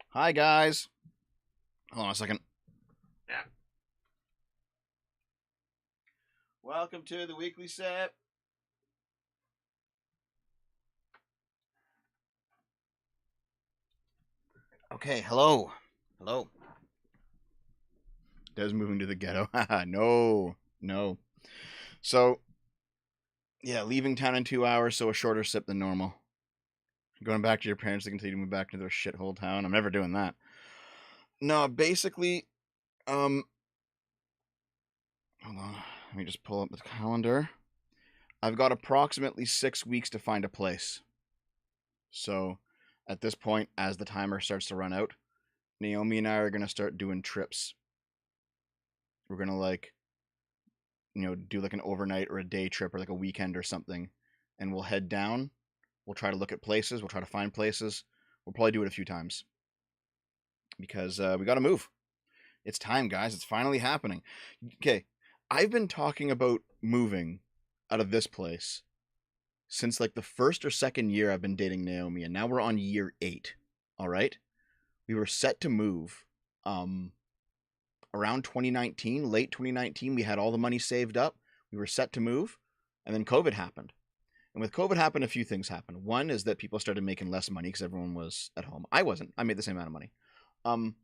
Hi, guys. Hold on a second. Yeah. Welcome to the weekly sip. Okay, hello. Hello. Des moving to the ghetto. No, no. So, yeah, leaving town in 2 hours, so a shorter sip than normal. Going back to your parents to continue to move back to their shithole town. I'm never doing that. No, basically, um, hold on. Let me just pull up the calendar. I've got approximately 6 weeks to find a place. So, at this point, as the timer starts to run out, Naomi and I are going to start doing trips. We're going to do like an overnight or a day trip or like a weekend or something. And we'll head down. We'll try to look at places. We'll try to find places. We'll probably do it a few times because we got to move. It's time, guys. It's finally happening. Okay. I've been talking about moving out of this place since like the first or second year I've been dating Naomi. And now we're on year 8. All right. We were set to move around 2019, late 2019. We had all the money saved up. We were set to move, and then COVID happened. And with COVID happened, a few things happened. One is that people started making less money because everyone was at home. I wasn't. I made the same amount of money. Um,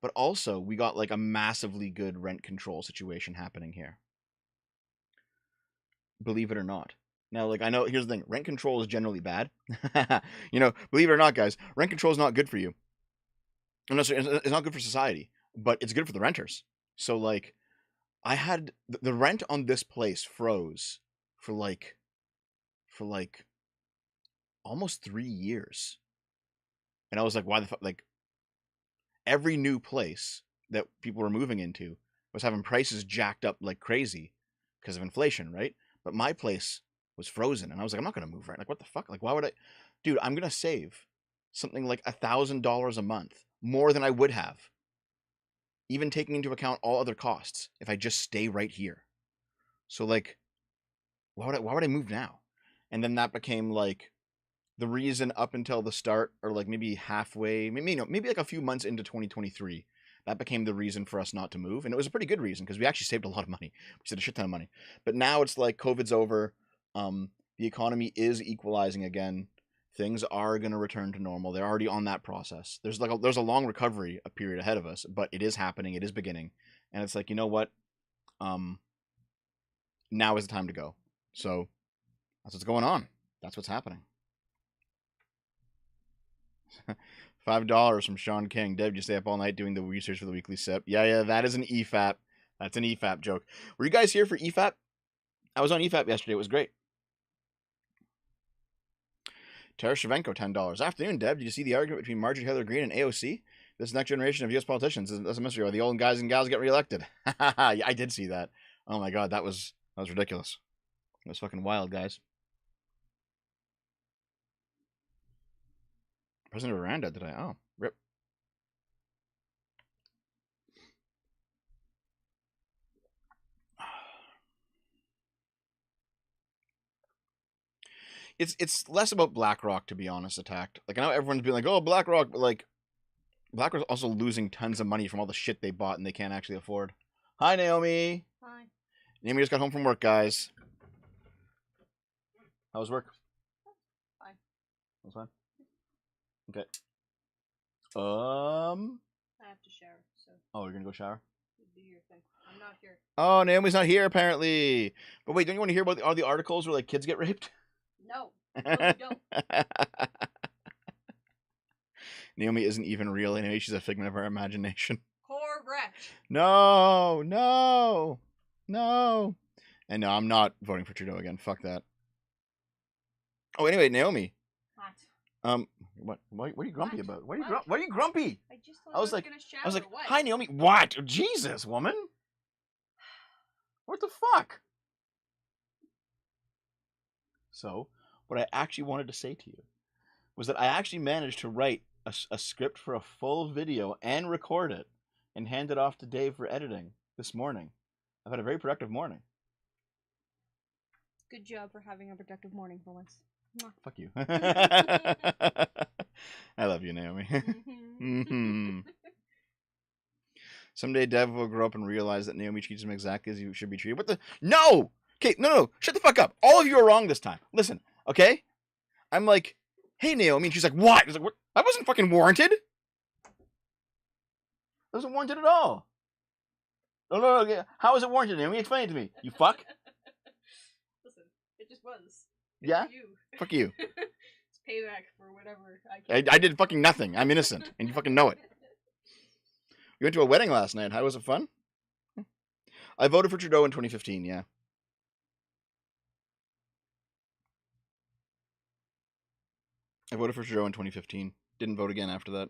but also we got like a massively good rent control situation happening here. Believe it or not. Now, like I know, here's the thing: rent control is generally bad. Believe it or not, guys, rent control is not good for you. It's not good for society, but it's good for the renters. So like I had the rent on this place froze for like almost 3 years, and I was like, why the fuck? Like every new place that people were moving into was having prices jacked up like crazy because of inflation, right? But my place was frozen, and I was like, I'm not gonna move, right? Like what the fuck? Like why would I? Dude, I'm gonna save something like $1,000 a month more than I would have, even taking into account all other costs, if I just stay right here. So like why would I move now? And then that became like the reason up until the start, or like maybe halfway, maybe like a few months into 2023. That became the reason for us not to move, and it was a pretty good reason because we actually saved a lot of money. We saved a shit ton of money. But now it's like COVID's over. The economy is equalizing again. Things are going to return to normal. They're already on that process. There's a long recovery a period ahead of us, but it is happening. It is beginning, and it's like, you know what? Um, Now is the time to go. So that's what's going on. That's what's happening. $5 from Sean King. Deb, you stay up all night doing the research for the weekly sip. Yeah, that is an EFAP. That's an EFAP joke. Were you guys here for EFAP? I was on EFAP yesterday. It was great. Tara Shevchenko, $10. Afternoon, Deb. Did you see the argument between Marjorie Taylor Greene and AOC? This next generation of U.S. politicians is a mystery. Are the old guys and gals get reelected? Yeah, I did see that. Oh my god, that was ridiculous. It was fucking wild, guys. President Iran died today. Oh, rip. It's less about BlackRock, to be honest. Attacked. Like I know everyone's being like, "Oh, BlackRock," but like BlackRock's also losing tons of money from all the shit they bought and they can't actually afford. Hi, Naomi. Hi. Naomi just got home from work, guys. How was work? Fine. That was fine. Okay. I have to shower, so Oh, you're gonna go shower. you do your thing. I'm not here. Oh, Naomi's not here apparently. But wait, don't you want to hear about all the articles where like kids get raped? No. No, you don't. Naomi isn't even real anyway. She's a figment of our imagination. Correct. No, no, no. And no, I'm not voting for Trudeau again. Fuck that. Oh, anyway, Naomi. What? What are you grumpy What? about? What? Why are you grumpy? I just thought I was I was like, gonna shower. I was like, what? hi, Naomi. What? Jesus, woman. What the fuck? So, what I actually wanted to say to you was that I actually managed to write a script for a full video and record it and hand it off to Dave for editing this morning. I've had a very productive morning. Good job for having a productive morning for once. Fuck you. I love you, Naomi. Mhm. Someday Dev will grow up and realize that Naomi treats him exactly as he should be treated. What the? No! Okay, no. Shut the fuck up. All of you are wrong this time. Listen, okay? I'm like, hey, Naomi. And she's like, what? It's like, what? I wasn't fucking warranted. I wasn't warranted at all. No. Okay. How is it warranted, Naomi? Explain it to me. You fuck. Listen, it just was. Yeah? For you. Fuck you. It's payback for whatever I did fucking nothing. I'm innocent, and you fucking know it. We went to a wedding last night. How was it fun? I voted for Trudeau in 2015, yeah. I voted for Trudeau in 2015. Didn't vote again after that.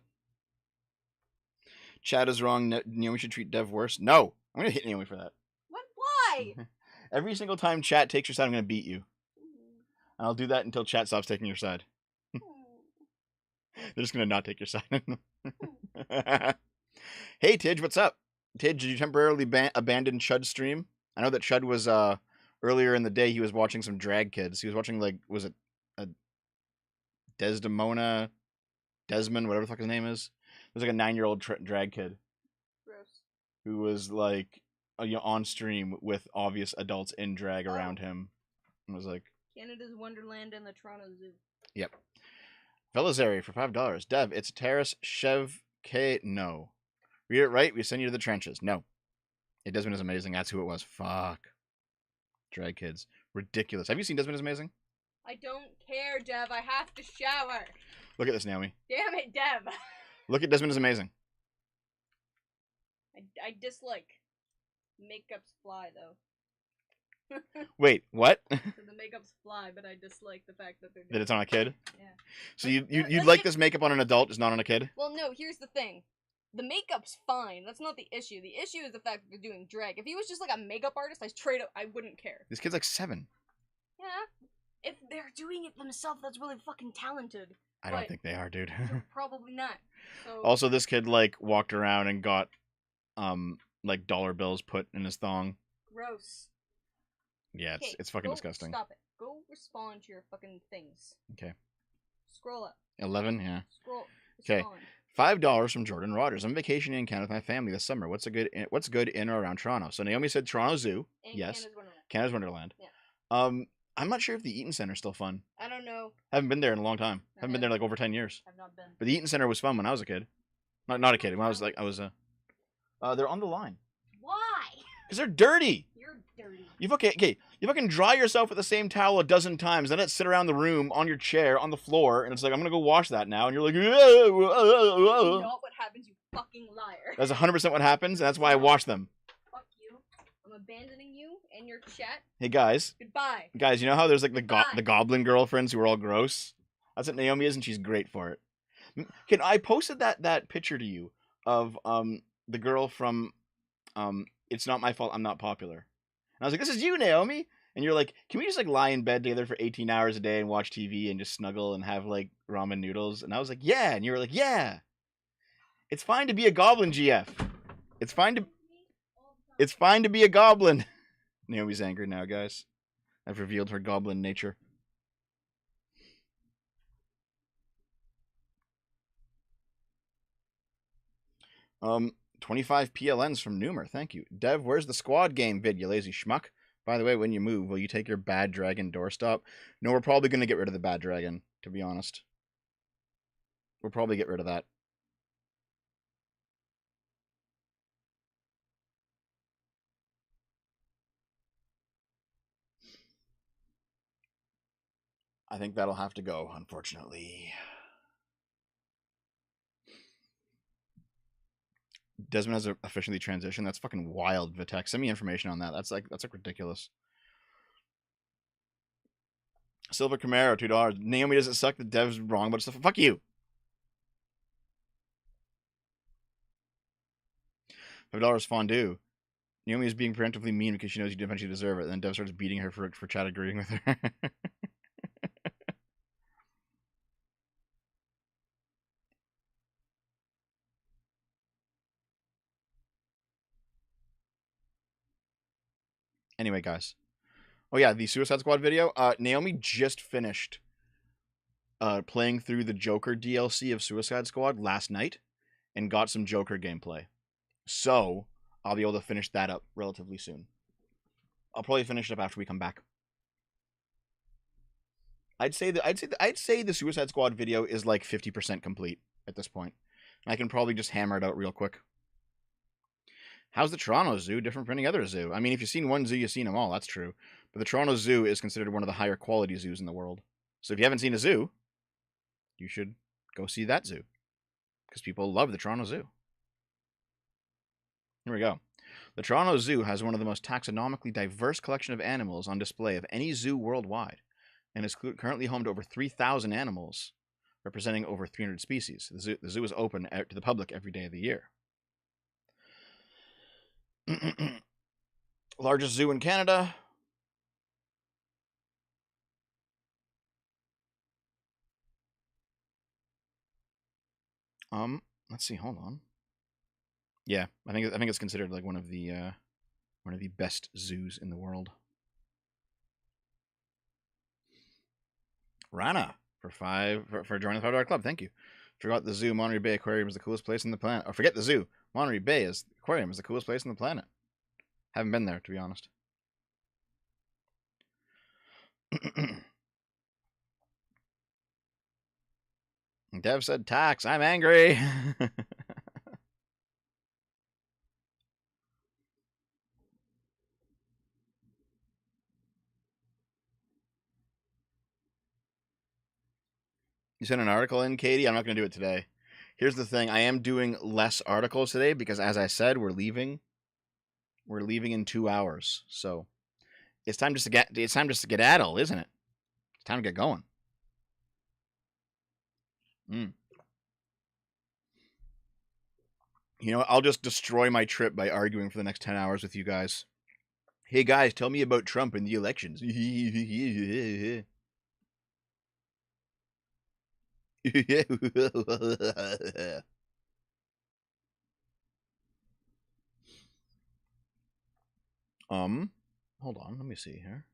Chad is wrong. Naomi should treat Dev worse. No! I'm gonna hit Naomi for that. What? Why? Every single time chat takes your side, I'm gonna beat you. And I'll do that until chat stops taking your side. They're just gonna not take your side. Hey, Tidge, what's up? Tidge, did you temporarily abandon Chud's stream? I know that Chud was, earlier in the day, he was watching some drag kids. He was watching, like, was it a Desmond, whatever the fuck his name is? It was like a 9-year-old drag kid. Gross. Who was, like, on stream with obvious adults in drag around him. And was like... Canada's Wonderland and the Toronto Zoo. Yep. Velazari for $5. Dev, it's Taras Shev K. No. Read it right, we send you to the trenches. No. It Desmond is Amazing. That's who it was. Fuck. Drag kids. Ridiculous. Have you seen Desmond is Amazing? I don't care, Dev. I have to shower. Look at this, Naomi. Damn it, Dev. Look at Desmond is Amazing. I dislike makeup's fly, though. Wait, what? So the makeup's fly, but I dislike the fact that they're doing That it's on a kid? Yeah. So you'd like this makeup on an adult, just not on a kid? Well, no, here's the thing. The makeup's fine. That's not the issue. The issue is the fact that they're doing drag. If he was just like a makeup artist, I wouldn't care. This kid's like 7. Yeah. If they're doing it themselves, that's really fucking talented. I don't But think they are, dude. they're probably not. So Also, this kid, like, walked around and got, like, dollar bills put in his thong. gross. Yeah, Okay, it's fucking go- disgusting. Stop it. Go respond to your fucking things. Okay. Scroll up. 11, yeah. Scroll. 'Kay. Respond. $5 from Jordan Rogers. I'm vacationing in Canada with my family this summer. What's good in or around Toronto? So Naomi said Toronto Zoo. And Yes. Canada's Wonderland. Canada's Wonderland. Yeah. I'm not sure if the Eaton Center's still fun. I don't know. Haven't been there in a long time. Haven't been there like over 10 years. I've not been. But the Eaton Center was fun when I was a kid. Not a kid. When I was they're on the line. Why? Because they're dirty. You're dirty. You fucking dry yourself with the same towel a dozen times, then it sit around the room on your chair on the floor, and it's like, I'm gonna go wash that now, and you're like, That's not what happens, you fucking liar. That's 100% what happens, and that's why I wash them. Fuck you. I'm abandoning you and your chat. Hey guys, Goodbye. you know how there's like the Goodbye. goblin girlfriends who are all gross? That's what Naomi is, and she's great for it. Can I posted that picture to you of the girl from It's Not My Fault I'm Not Popular. And I was like, this is you, Naomi. And you're like, can we just like lie in bed together for 18 hours a day and watch TV and just snuggle and have like ramen noodles? And I was like, yeah. And you were like, yeah. It's fine to be a goblin, GF. It's fine to be a goblin. Naomi's angry now, guys. I've revealed her goblin nature. Um, 25 PLNs from Numer. Thank you. Dev, where's the squad game vid, you lazy schmuck? By the way, when you move, will you take your bad dragon doorstop? No, we're probably going to get rid of the bad dragon, to be honest. We'll probably get rid of that. I think that'll have to go, unfortunately. Desmond has officially transitioned. That's fucking wild, Vitex. Send me information on that. That's like ridiculous. Silver Camaro, $2. Naomi, does it suck that Dev's wrong about stuff? Fuck you. $5 fondue. Naomi is being preemptively mean because she knows you eventually deserve it. And then Dev starts beating her for chat agreeing with her. Anyway, guys. Oh yeah, the Suicide Squad video. Naomi just finished playing through the Joker DLC of Suicide Squad last night and got some Joker gameplay. So I'll be able to finish that up relatively soon. I'll probably finish it up after we come back. I'd say the Suicide Squad video is like 50% complete at this point. I can probably just hammer it out real quick. How's the Toronto Zoo different from any other zoo? I mean, if you've seen one zoo, you've seen them all. That's true. But the Toronto Zoo is considered one of the higher quality zoos in the world. So if you haven't seen a zoo, you should go see that zoo. Because people love the Toronto Zoo. Here we go. The Toronto Zoo has one of the most taxonomically diverse collection of animals on display of any zoo worldwide, and is currently home to over 3,000 animals, representing over 300 species. The zoo is open to the public every day of the year. Largest zoo in Canada. Let's see. Hold on. Yeah, I think it's considered like one of the best zoos in the world. Rana for joining the $5 club. Thank you. Forgot the zoo. Monterey Bay Aquarium is the coolest place on the planet. Or forget the zoo. Monterey Bay Aquarium is the coolest place on the planet. Haven't been there, to be honest. Dev said tax. I'm angry. You sent an article in, Katie? I'm not going to do it today. Here's the thing. I am doing less articles today because, as I said, we're leaving. We're leaving in 2 hours. So it's time just to skedaddle, isn't it? It's time to get going. You know, I'll just destroy my trip by arguing for the next 10 hours with you guys. Hey, guys, tell me about Trump and the elections. Hold on, let me see here.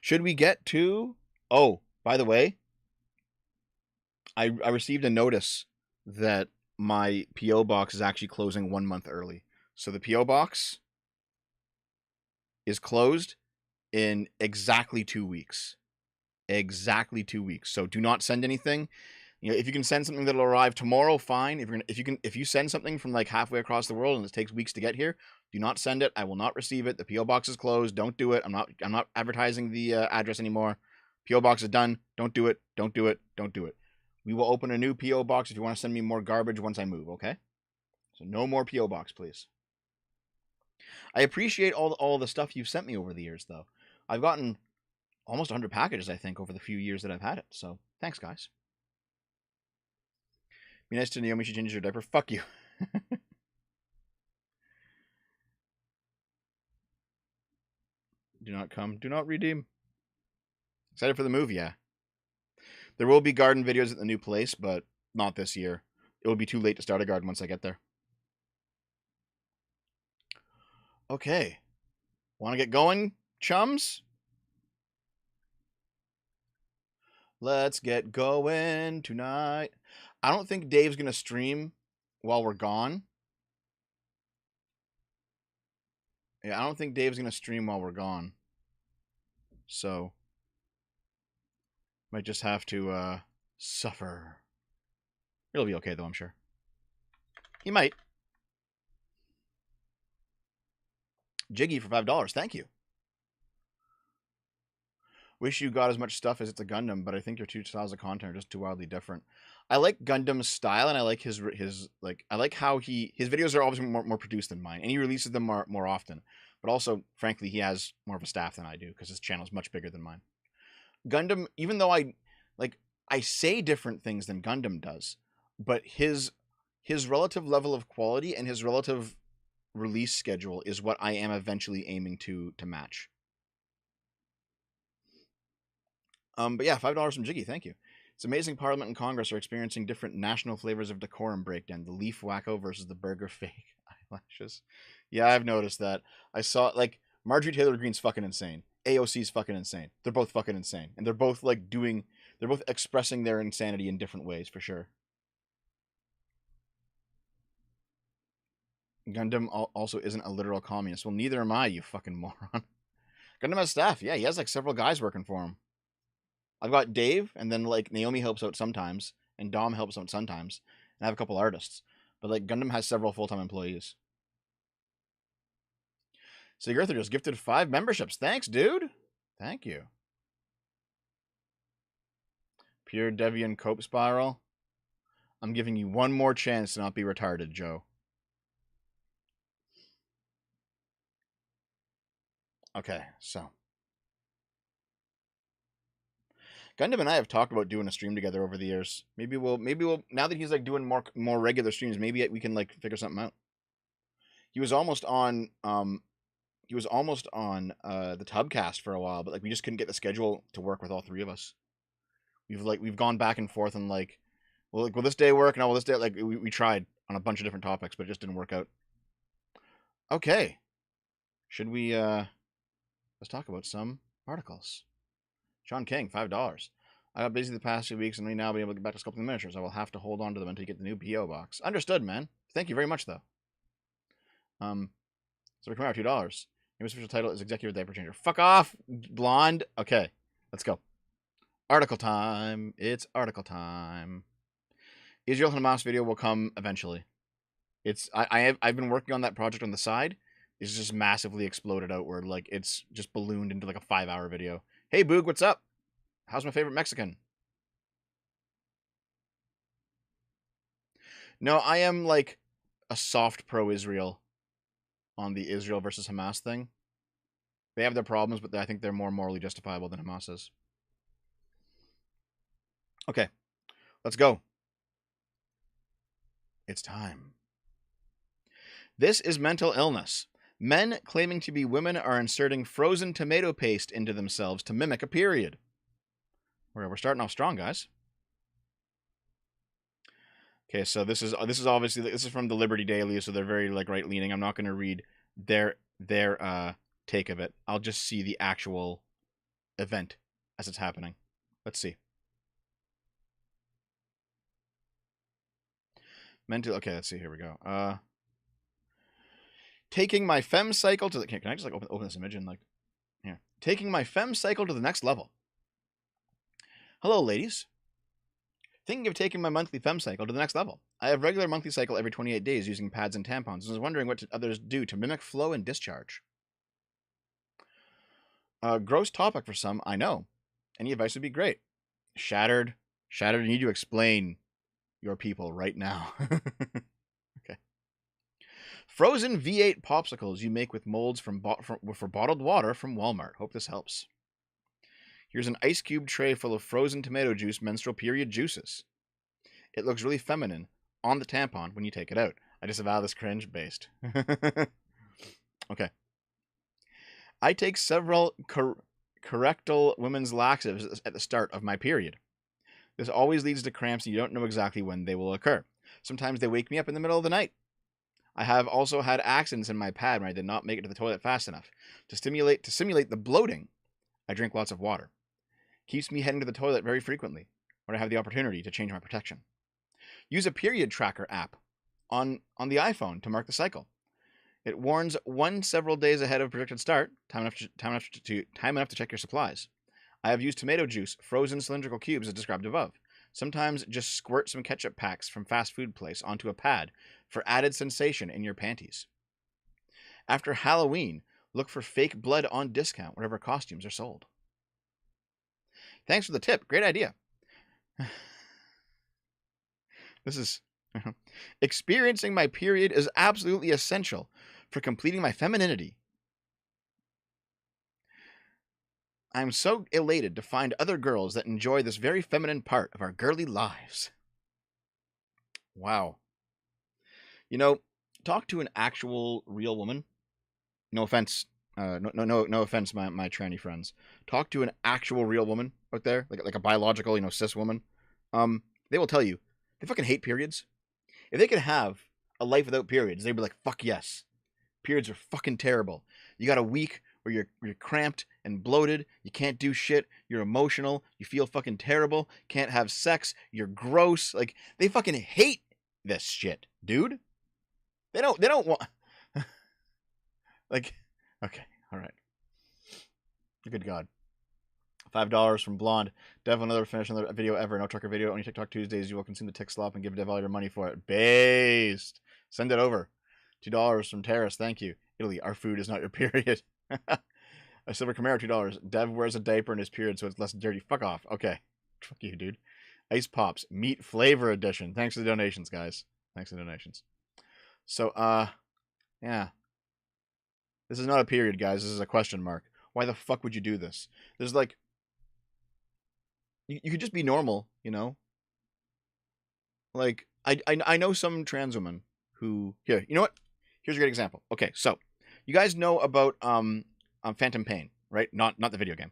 Should we get to... Oh, by the way, I received a notice that my P.O. box is actually closing 1 month early. So the P.O. box is closed in exactly 2 weeks. Exactly 2 weeks. So do not send anything. You know, if you can send something that'll arrive tomorrow, fine. If you send something from like halfway across the world and it takes weeks to get here, do not send it. I will not receive it. The PO box is closed. Don't do it. I'm not advertising the address anymore. PO box is done. Don't do it. Don't do it. Don't do it. We will open a new PO box if you want to send me more garbage once I move. Okay. So no more PO box, please. I appreciate all the stuff you've sent me over the years, though. I've gotten almost 100 packages, I think, over the few years that I've had it. So thanks, guys. Be nice to Naomi. She changes her diaper. Fuck you. Do not come. Do not redeem. Excited for the move, yeah. There will be garden videos at the new place, but not this year. It will be too late to start a garden once I get there. Okay. Want to get going, chums? Let's get going tonight. I don't think Dave's going to stream while we're gone. Yeah, I don't think Dave's going to stream while we're gone. So, might just have to suffer. It'll be okay, though, I'm sure. He might. Jiggy for $5. Thank you. Wish you got as much stuff as it's a Gundam, but I think your two styles of content are just too wildly different. I like Gundam's style, and I like his like I like how his videos are obviously more produced than mine, and he releases them more often. But also, frankly, he has more of a staff than I do because his channel is much bigger than mine. Gundam, even though I say different things than Gundam does, but his relative level of quality and his relative release schedule is what I am eventually aiming to match. But yeah, $5 from Jiggy, thank you. It's amazing Parliament and Congress are experiencing different national flavors of decorum breakdown. The leaf wacko versus the burger fake eyelashes. Yeah, I've noticed that. I saw, like, Marjorie Taylor Greene's fucking insane. AOC's fucking insane. They're both fucking insane. And they're both, like, doing They're both expressing their insanity in different ways, for sure. Gundam also isn't a literal communist. Well, neither am I, you fucking moron. Gundam has staff. Yeah, he has like several guys working for him. I've got Dave, and then like Naomi helps out sometimes, and Dom helps out sometimes, and I have a couple artists. But like Gundam has several full-time employees. So Gerther just gifted 5 memberships. Thanks, dude. Thank you. Pure Deviant Cope Spiral. I'm giving you one more chance to not be retarded, Joe. Okay, so Gundam and I have talked about doing a stream together over the years. Maybe we'll now that he's like doing more regular streams, maybe we can like figure something out. He was almost on the Tubcast for a while, but like we just couldn't get the schedule to work with all 3 of us. We've gone back and forth and like, well, like, will this day work? No, will this day, like we tried on a bunch of different topics, but it just didn't work out. Okay. Should we let's talk about some articles. Sean King, $5. I got busy the past few weeks and may now be able to get back to sculpting miniatures. I will have to hold on to them until you get the new PO box. Understood, man. Thank you very much, though. So we're coming out $2. Game's official title is Executive Diaper Changer. Fuck off, blonde. Okay, let's go. Article time. It's article time. Israel Hamas video will come eventually. I've been working on that project on the side. It's just massively exploded outward. Like it's just ballooned into like a 5-hour video. Hey Boog, what's up? How's my favorite Mexican? No, I am like a soft pro-Israel on the Israel versus Hamas thing. They have their problems, but I think they're more morally justifiable than Hamas is. Okay, let's go. It's time. This is mental illness. Men claiming to be women are inserting frozen tomato paste into themselves to mimic a period. We're starting off strong, guys. Okay, so this is obviously this is from the Liberty Daily, so they're very like right leaning. I'm not going to read their take of it. I'll just see the actual event as it's happening. Let's see. Mental. Okay, let's see. Here we go. Taking my fem cycle to the. Can I just like open this image and like here? Taking my fem cycle to the next level. Hello, ladies. Thinking of taking my monthly fem cycle to the next level. I have regular monthly cycle every 28 days using pads and tampons, and was wondering what others do to mimic flow and discharge. Gross topic for some, I know. Any advice would be great. Shattered, you need to explain your people right now. Okay. Frozen V8 popsicles you make with molds for bottled water from Walmart. Hope this helps. Here's an ice cube tray full of frozen tomato juice menstrual period juices. It looks really feminine on the tampon when you take it out. I disavow this cringe based. Okay. I take several correctal women's laxatives at the start of my period. This always leads to cramps and you don't know exactly when they will occur. Sometimes they wake me up in the middle of the night. I have also had accidents in my pad when I did not make it to the toilet fast enough. To simulate the bloating, I drink lots of water. Keeps me heading to the toilet very frequently when I have the opportunity to change my protection. Use a period tracker app on the iPhone to mark the cycle. It warns one several days ahead of projected start, time enough to check your supplies. I have used tomato juice, frozen cylindrical cubes as described above. Sometimes just squirt some ketchup packs from fast food place onto a pad for added sensation in your panties. After Halloween, look for fake blood on discount wherever costumes are sold. Thanks for the tip. Great idea. This is... Experiencing my period is absolutely essential for completing my femininity. I'm so elated to find other girls that enjoy this very feminine part of our girly lives. Wow. You know, talk to an actual real woman. No offense. No offense, my tranny friends. Talk to an actual real woman out there, like a biological, cis woman. They will tell you they fucking hate periods. If they could have a life without periods, they'd be like, fuck yes. Periods are fucking terrible. You got a week where you're cramped and bloated, you can't do shit, you're emotional, you feel fucking terrible, can't have sex, you're gross. Like they fucking hate this shit, dude. They don't want like okay, all right. Good God. $5 from Blonde. Dev will never finish another video ever. No trucker video. Only TikTok Tuesdays. You will consume the tick slop and give Dev all your money for it. Based. Send it over. $2 from Terrace. Thank you. Italy. Our food is not your period. A silver Camaro. $2. Dev wears a diaper in his period, so it's less dirty. Fuck off. Okay. Fuck you, dude. Ice Pops. Meat flavor edition. Thanks for the donations, guys. Thanks for the donations. So, yeah. This is not a period, guys. This is a question mark. Why the fuck would you do this? There's like, you could just be normal, you know? Like, I know some trans women who, here, you know what? Here's a great example. Okay, so, you guys know about, Phantom Pain, right? Not the video game.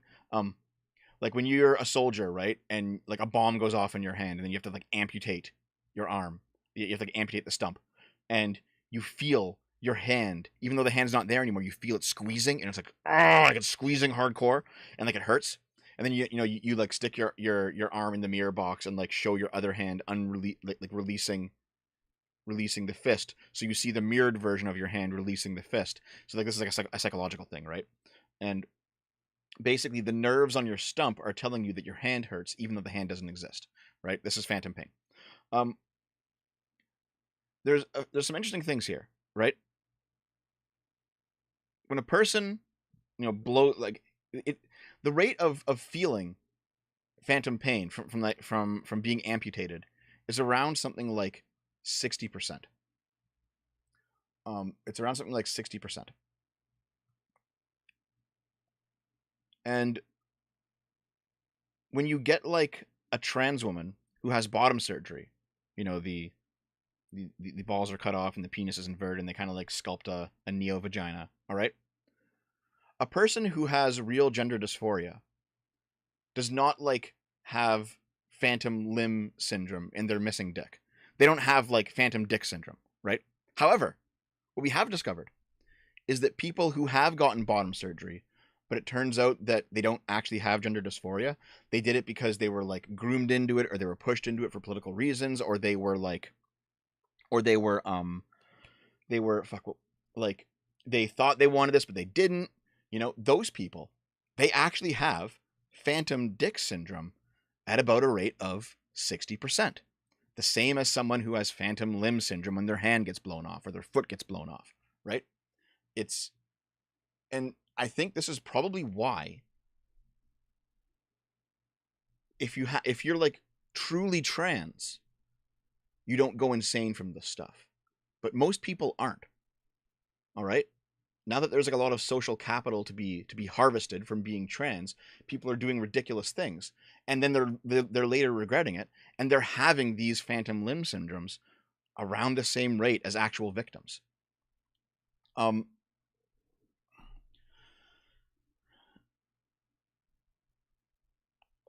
Like when you're a soldier, right? And like a bomb goes off in your hand and then you have to like amputate your arm. You have to like amputate the stump. And you feel your hand, even though the hand's not there anymore, you feel it squeezing and it's like, oh, like it's squeezing hardcore and like it hurts. And then you like stick your arm in the mirror box and like show your other hand releasing the fist. So you see the mirrored version of your hand releasing the fist. So like this is like a psychological thing, right? And basically the nerves on your stump are telling you that your hand hurts even though the hand doesn't exist, right? This is phantom pain. There's some interesting things here, right? When a person, blow like it, the rate of feeling phantom pain from being amputated is around something like 60%. It's around something like 60%. And when you get like a trans woman who has bottom surgery, the balls are cut off and the penis is inverted and they kind of like sculpt a neo vagina, all right? A person who has real gender dysphoria does not like have phantom limb syndrome in their missing dick. They don't have like phantom dick syndrome, right? However, what we have discovered is that people who have gotten bottom surgery, but it turns out that they don't actually have gender dysphoria, they did it because they were like groomed into it or they were pushed into it for political reasons or they were they thought they wanted this but they didn't. Those people, they actually have phantom dick syndrome at about a rate of 60%. The same as someone who has phantom limb syndrome when their hand gets blown off or their foot gets blown off, right? And I think this is probably why if you're like truly trans, you don't go insane from this stuff. But most people aren't. All right? Now that there's like a lot of social capital to be harvested from being trans, people are doing ridiculous things, and then they're later regretting it, and they're having these phantom limb syndromes around the same rate as actual victims.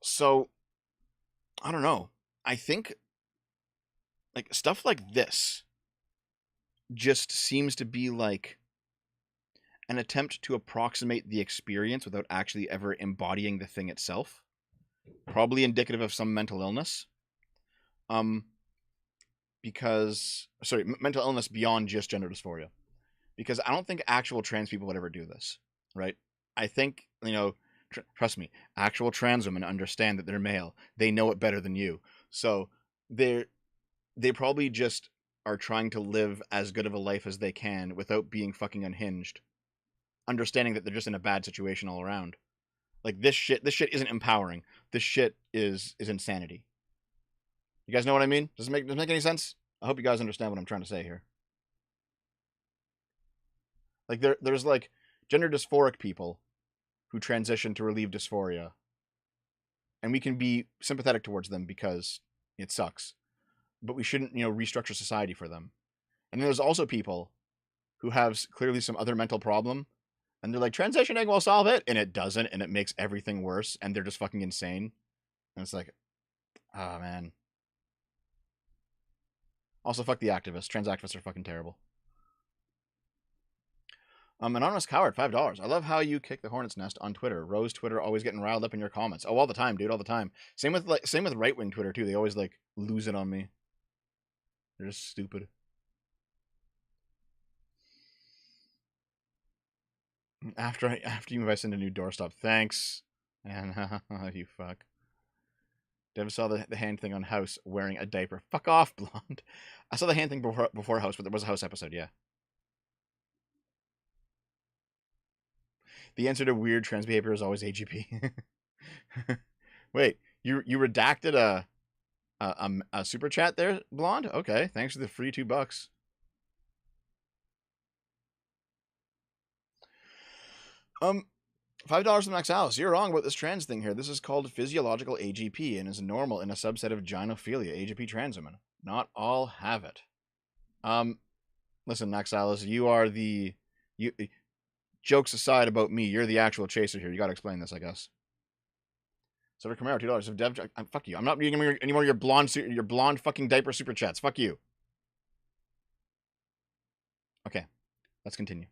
So I don't know. I think like stuff like this just seems to be like an attempt to approximate the experience without actually ever embodying the thing itself. Probably indicative of some mental illness. Mental illness beyond just gender dysphoria. Because I don't think actual trans people would ever do this, right? I think, trust me, actual trans women understand that they're male. They know it better than you. So they probably just are trying to live as good of a life as they can without being fucking unhinged. Understanding that they're just in a bad situation all around. Like this shit isn't empowering. This shit is insanity. You guys know what I mean? Does it make any sense? I hope you guys understand what I'm trying to say here. Like there's like gender dysphoric people who transition to relieve dysphoria. And we can be sympathetic towards them because it sucks. But we shouldn't, restructure society for them. And then there's also people who have clearly some other mental problem and they're like, transitioning will solve it, and it doesn't, and it makes everything worse, and they're just fucking insane. And it's like, oh man. Also, fuck the activists. Trans activists are fucking terrible. Anonymous Coward, $5. I love how you kick the hornet's nest on Twitter. Rose Twitter always getting riled up in your comments. Oh, all the time, dude, all the time. Same with right wing Twitter too. They always like lose it on me. They're just stupid. After you invite in a new doorstop, thanks. And you fuck. Dev saw the hand thing on House wearing a diaper. Fuck off, blonde. I saw the hand thing before House, but there was a House episode, yeah. The answer to weird trans behavior is always AGP. Wait, you redacted a super chat there, blonde? Okay, thanks for the free $2. $5 from Max Alice. You're wrong about this trans thing here. This is called physiological AGP and is normal in a subset of gynophilia, AGP trans women. Not all have it. Listen, Max Alice, you are the jokes aside about me, you're the actual chaser here. You gotta explain this, I guess. So for Camaro, $2. If Dev, fuck you. I'm not reading any more of your blonde fucking diaper super chats. Fuck you. Okay, let's continue.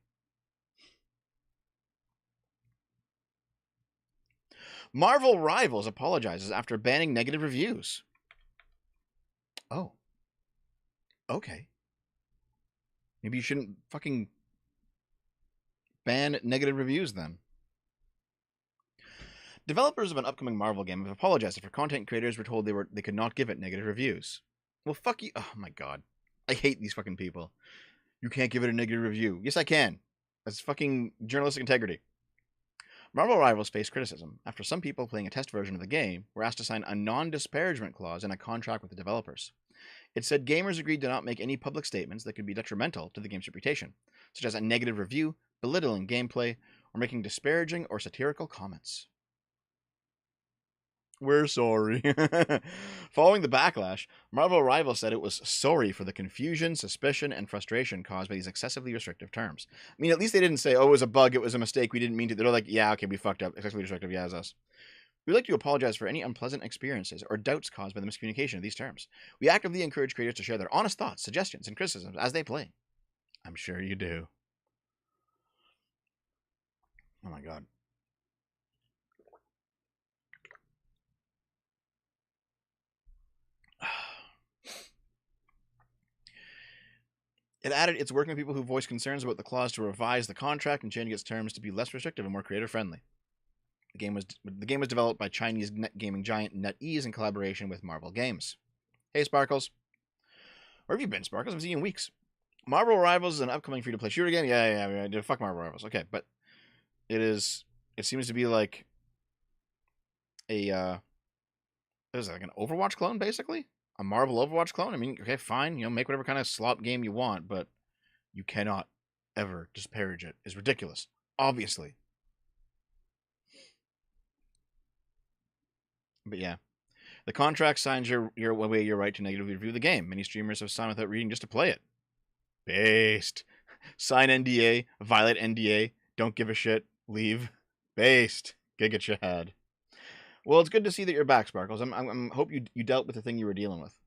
Marvel Rivals apologizes after banning negative reviews. Oh. Okay. Maybe you shouldn't fucking ban negative reviews then. Developers of an upcoming Marvel game have apologized after content creators were told they could not give it negative reviews. Well, fuck you. Oh my god. I hate these fucking people. You can't give it a negative review. Yes, I can. That's fucking journalistic integrity. Marvel Rivals faced criticism after some people playing a test version of the game were asked to sign a non-disparagement clause in a contract with the developers. It said gamers agreed to not make any public statements that could be detrimental to the game's reputation, such as a negative review, belittling gameplay, or making disparaging or satirical comments. We're sorry. Following the backlash, Marvel Rivals said it was sorry for the confusion, suspicion, and frustration caused by these excessively restrictive terms. I mean, at least they didn't say, oh, it was a bug, it was a mistake, we didn't mean to. They're like, yeah, okay, we fucked up. Excessively restrictive, yeah, it's us. We'd like to apologize for any unpleasant experiences or doubts caused by the miscommunication of these terms. We actively encourage creators to share their honest thoughts, suggestions, and criticisms as they play. I'm sure you do. Oh my god. It added it's working with people who voice concerns about the clause to revise the contract and change its terms to be less restrictive and more creator friendly. The game was developed by Chinese net gaming giant NetEase in collaboration with Marvel Games. Hey Sparkles. Where have you been, Sparkles? I haven't seen you in weeks. Marvel Rivals is an upcoming free-to-play shooter game. Yeah. Fuck Marvel Rivals. Okay, but it seems to be like a is it like an Overwatch clone, basically? A Marvel Overwatch clone? I mean, okay, fine. Make whatever kind of slop game you want, but you cannot ever disparage it. It's ridiculous. Obviously. But yeah. The contract signs your right to negatively review the game. Many streamers have signed without reading just to play it. Based. Sign NDA, violate NDA, don't give a shit, leave. Based. Giga Chad. Well, it's good to see that you're back, Sparkles. I'm hope you dealt with the thing you were dealing with.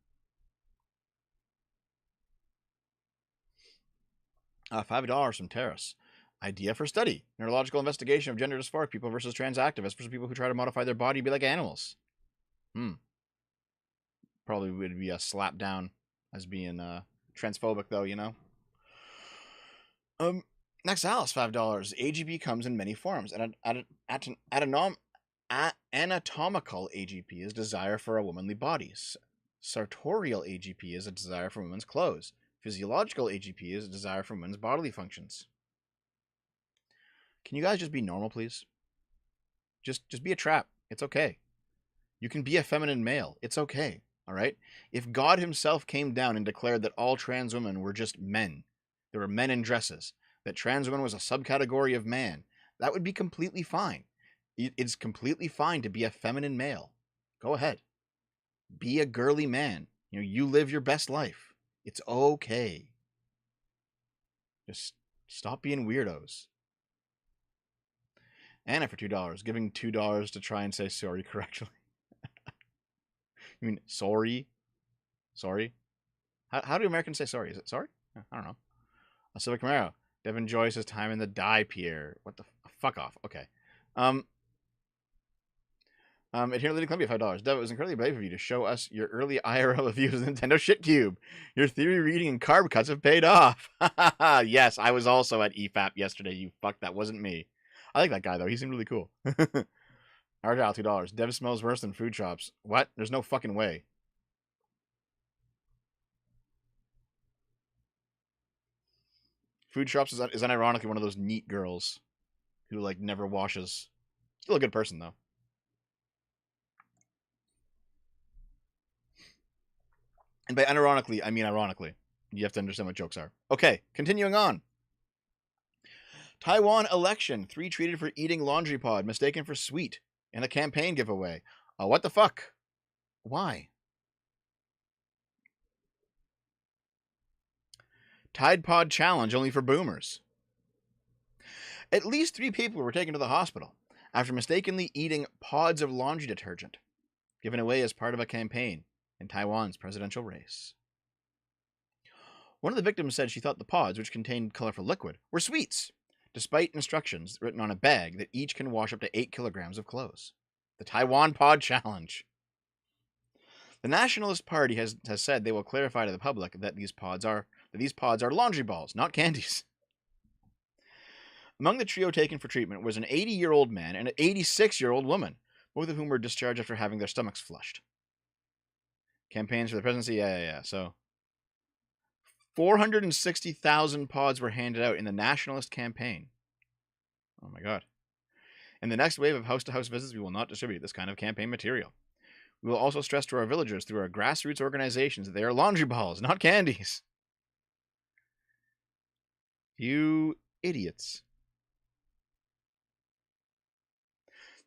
$5 from Terrace. Idea for study: neurological investigation of gender dysphoric people versus trans activists versus people who try to modify their body to be like animals. Probably would be a slap down as being transphobic, though, you know. Next, Alice, $5. AGP comes in many forms. Anatomical AGP is desire for a womanly body. Sartorial AGP is a desire for women's clothes. Physiological AGP is a desire for women's bodily functions. Can you guys just be normal, please? Just be a trap. It's okay. You can be a feminine male. It's okay. All right? If God himself came down and declared that all trans women were just men, there were men in dresses, that trans women was a subcategory of man, that would be completely fine. It's completely fine to be a feminine male. Go ahead. Be a girly man. You live your best life. It's okay. Just stop being weirdos. Anna for $2, giving $2 to try and say sorry correctly. You mean sorry? Sorry? How do Americans say sorry? Is it sorry? I don't know. Civic Camaro. Devin Joyce says time in the die pier. What the fuck off? Okay. Adherent Lady Columbia, $5. Dev, it was incredibly brave of you to show us your early IRL reviews of the Nintendo Shit Cube. Your theory reading and carb cuts have paid off. Yes, I was also at EFAP yesterday. You fuck, that wasn't me. I like that guy though. He seemed really cool. Argyle, $2. Dev smells worse than food shops. What? There's no fucking way. Food shops is unironically one of those neat girls who like never washes. Still a good person though. And by unironically, I mean ironically. You have to understand what jokes are. Okay, continuing on. Taiwan election. 3 treated for eating laundry pod, mistaken for sweet, and a campaign giveaway. What the fuck? Why? Tide Pod challenge only for boomers. At least 3 people were taken to the hospital after mistakenly eating pods of laundry detergent, given away as part of a campaign in Taiwan's presidential race. One of the victims said she thought the pods, which contained colorful liquid, were sweets, despite instructions written on a bag that each can wash up to 8 kilograms of clothes. The Taiwan Pod Challenge. The Nationalist Party has said they will clarify to the public that these pods are laundry balls, not candies. Among the trio taken for treatment was an 80-year-old man and an 86-year-old woman, both of whom were discharged after having their stomachs flushed. Campaigns for the presidency, yeah. So 460,000 pods were handed out in the nationalist campaign. Oh my god. In the next wave of house-to-house visits, we will not distribute this kind of campaign material. We will also stress to our villagers through our grassroots organizations that they are laundry balls, not candies. You idiots.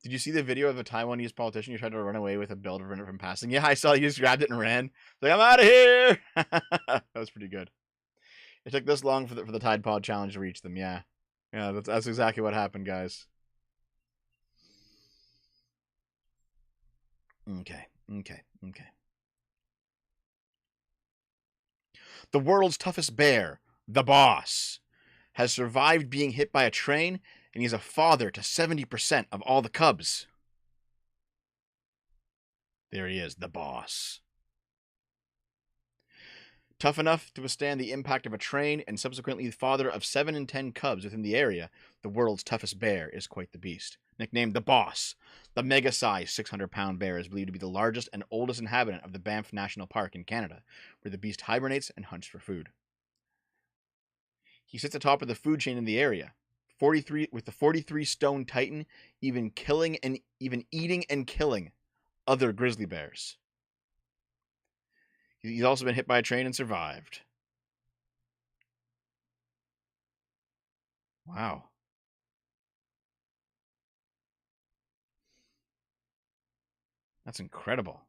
Did you see the video of a Taiwanese politician who tried to run away with a bill to prevent it from passing? Yeah, I saw. He just grabbed it and ran. Like, I'm out of here. That was pretty good. It took this long for the Tide Pod challenge to reach them. Yeah, that's exactly what happened, guys. Okay. The world's toughest bear, the boss, has survived being hit by a train, and he's a father to 70% of all the cubs. There he is, the boss. Tough enough to withstand the impact of a train and subsequently the father of 7 in 10 cubs within the area, the world's toughest bear is quite the beast. Nicknamed the Boss, the mega-sized 600-pound bear is believed to be the largest and oldest inhabitant of the Banff National Park in Canada, where the beast hibernates and hunts for food. He sits atop of the food chain in the area, 43 with the 43-stone titan, even eating and killing other grizzly bears. He's also been hit by a train and survived. Wow. That's incredible.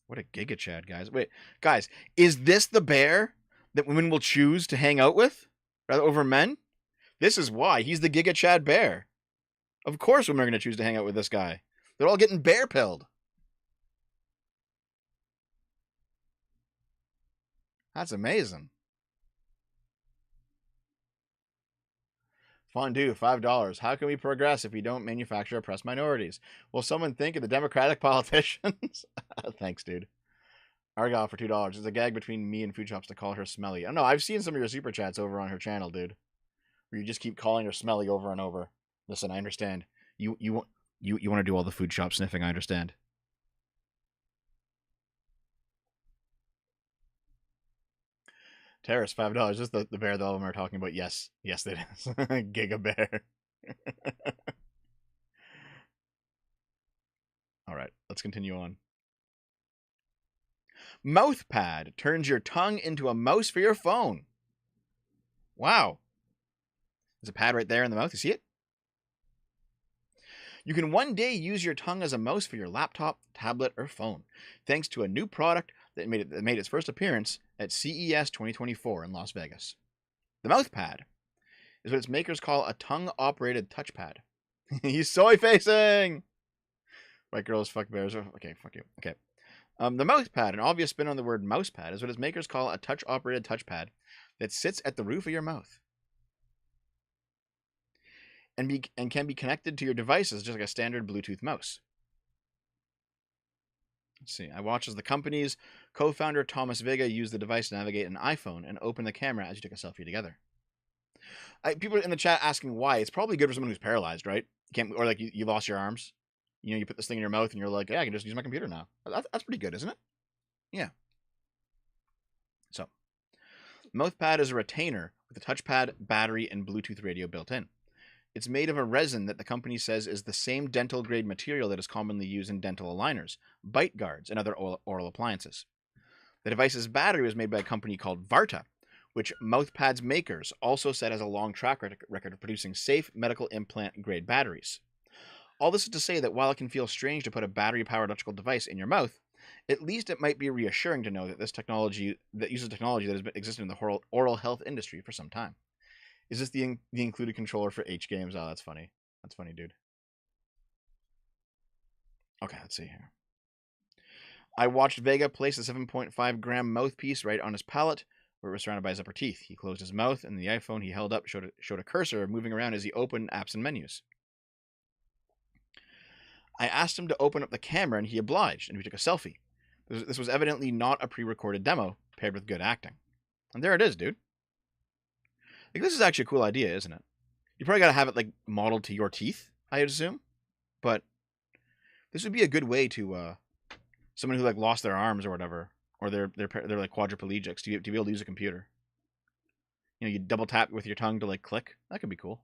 What a Giga Chad, guys. Wait, guys, is this the bear that women will choose to hang out with rather over men? This is why. He's the Giga Chad bear. Of course women are going to choose to hang out with this guy. They're all getting bear pilled. That's amazing. Fondue, $5. How can we progress if we don't manufacture oppressed minorities? Will someone think of the Democratic politicians? Thanks, dude. Argyle for $2. It's a gag between me and Food Shops to call her smelly. I don't know. I've seen some of your super chats over on her channel, dude. Where you just keep calling her smelly over and over. Listen, I understand. You want to do all the Food Shop sniffing. I understand. Terrace, $5. Just the bear that all of them are talking about. Yes, it is. Giga Bear. All right, let's continue on. Mouth pad turns your tongue into a mouse for your phone. Wow. There's a pad right there in the mouth. You see it? You can one day use your tongue as a mouse for your laptop, tablet, or phone, thanks to a new product that made its first appearance at CES 2024 in Las Vegas. The mouth pad is what its makers call a tongue-operated touchpad. He's soy facing. White girls fuck bears. Okay, fuck you. Okay. The mousepad, an obvious spin on the word mousepad, is what its makers call a touch-operated touchpad that sits at the roof of your mouth and can be connected to your devices just like a standard Bluetooth mouse. Let's see. I watched as the company's co-founder Thomas Vega used the device to navigate an iPhone and open the camera as you took a selfie together. People in the chat asking why. It's probably good for someone who's paralyzed, right? You can't, or like you lost your arms. You know, you put this thing in your mouth and you're like, yeah, I can just use my computer now. That's pretty good, isn't it? Yeah. So, MouthPad is a retainer with a touchpad, battery, and Bluetooth radio built in. It's made of a resin that the company says is the same dental grade material that is commonly used in dental aligners, bite guards, and other oral appliances. The device's battery was made by a company called Varta, which MouthPad's makers also said has a long track record of producing safe medical implant grade batteries. All this is to say that while it can feel strange to put a battery-powered electrical device in your mouth, at least it might be reassuring to know that this technology that uses technology that has existed in the oral health industry for some time. Is this the included controller for H games? Oh, that's funny. That's funny, dude. Okay, let's see here. I watched Vega place a 7.5 gram mouthpiece right on his palate, where it was surrounded by his upper teeth. He closed his mouth, and the iPhone he held up showed a cursor moving around as he opened apps and menus. I asked him to open up the camera, and he obliged, and we took a selfie. This was evidently not a pre-recorded demo, paired with good acting. And there it is, dude. Like, this is actually a cool idea, isn't it? You probably gotta have it, like, modeled to your teeth, I would assume. But this would be a good way to, someone who, like, lost their arms or whatever, or they're like, quadriplegics, to be able to use a computer. You know, you double tap with your tongue to, like, click. That could be cool.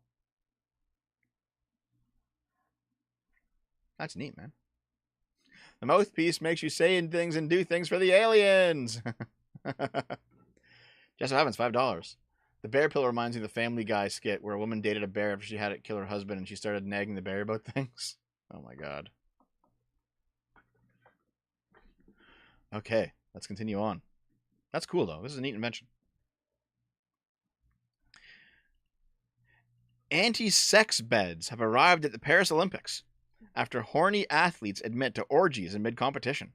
That's neat, man. The mouthpiece makes you say things and do things for the aliens. Just so happens, $5. The bear pill reminds me of the Family Guy skit where a woman dated a bear after she had it kill her husband and she started nagging the bear about things. Oh my god. Okay, let's continue on. That's cool though. This is a neat invention. Anti-sex beds have arrived at the Paris Olympics after horny athletes admit to orgies in mid-competition.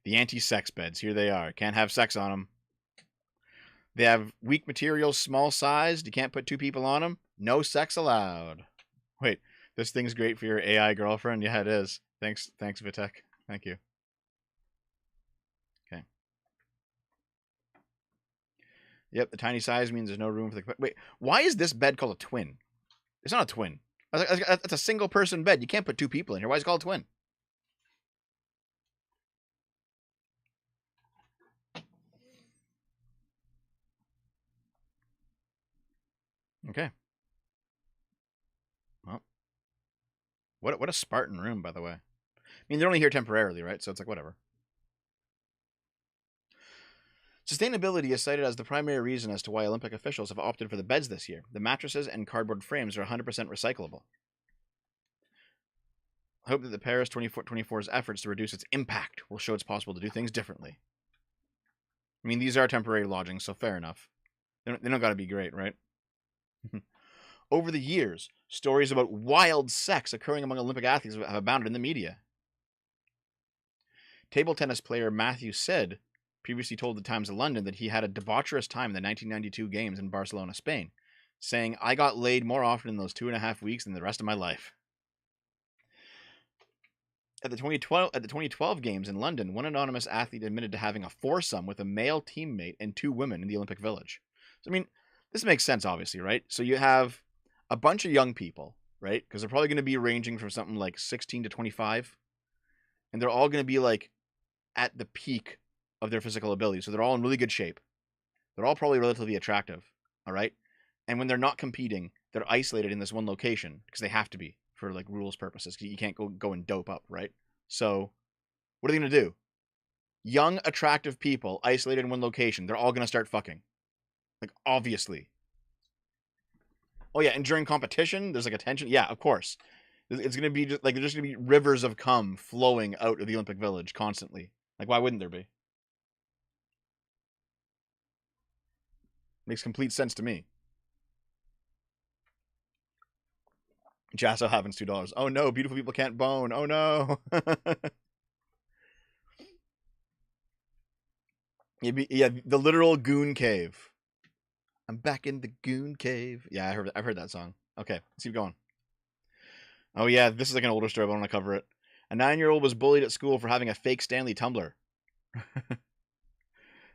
The anti-sex beds, here they are. Can't have sex on them. They have weak materials, small sized. You can't put two people on them. No sex allowed. Wait, this thing's great for your AI girlfriend? Yeah, it is. Thanks, Vitek. Thank you. Okay. Yep, the tiny size means there's no room for the... Wait, why is this bed called a twin? It's not a twin. It's a single person bed. You can't put two people in here. Why is it called a twin? Okay. Well, what a Spartan room, by the way. I mean, they're only here temporarily, right? So it's like, whatever. Sustainability is cited as the primary reason as to why Olympic officials have opted for the beds this year. The mattresses and cardboard frames are 100% recyclable. I hope that the Paris 2024's efforts to reduce its impact will show it's possible to do things differently. I mean, these are temporary lodgings, so fair enough. They don't got to be great, right? Over the years, stories about wild sex occurring among Olympic athletes have abounded in the media. Table tennis player Matthew Sid previously told the Times of London that he had a debaucherous time in the 1992 games in Barcelona, Spain, saying, "I got laid more often in those 2.5 weeks than the rest of my life." At the 2012 games in London, one anonymous athlete admitted to having a foursome with a male teammate and two women in the Olympic Village. So, I mean, this makes sense, obviously, right? So you have a bunch of young people, right? Because they're probably going to be ranging from something like 16 to 25. And they're all going to be like at the peak of their physical ability. So they're all in really good shape. They're all probably relatively attractive, all right? And when they're not competing, they're isolated in this one location because they have to be for like rules purposes because you can't go and dope up, right? So what are they going to do? Young, attractive people isolated in one location. They're all going to start fucking. Like, obviously. Oh, yeah, and during competition, there's like a tension. Yeah, of course. It's going to be just, like, there's just going to be rivers of cum flowing out of the Olympic Village constantly. Like, why wouldn't there be? Makes complete sense to me. Jasso happens $2. Oh no, beautiful people can't bone. Oh no. Yeah, the literal goon cave. I'm back in the goon cave. Yeah, I've heard that song. Okay, let's keep going. Oh yeah, this is like an older story, but I want to cover it. A 9-year-old was bullied at school for having a fake Stanley tumbler.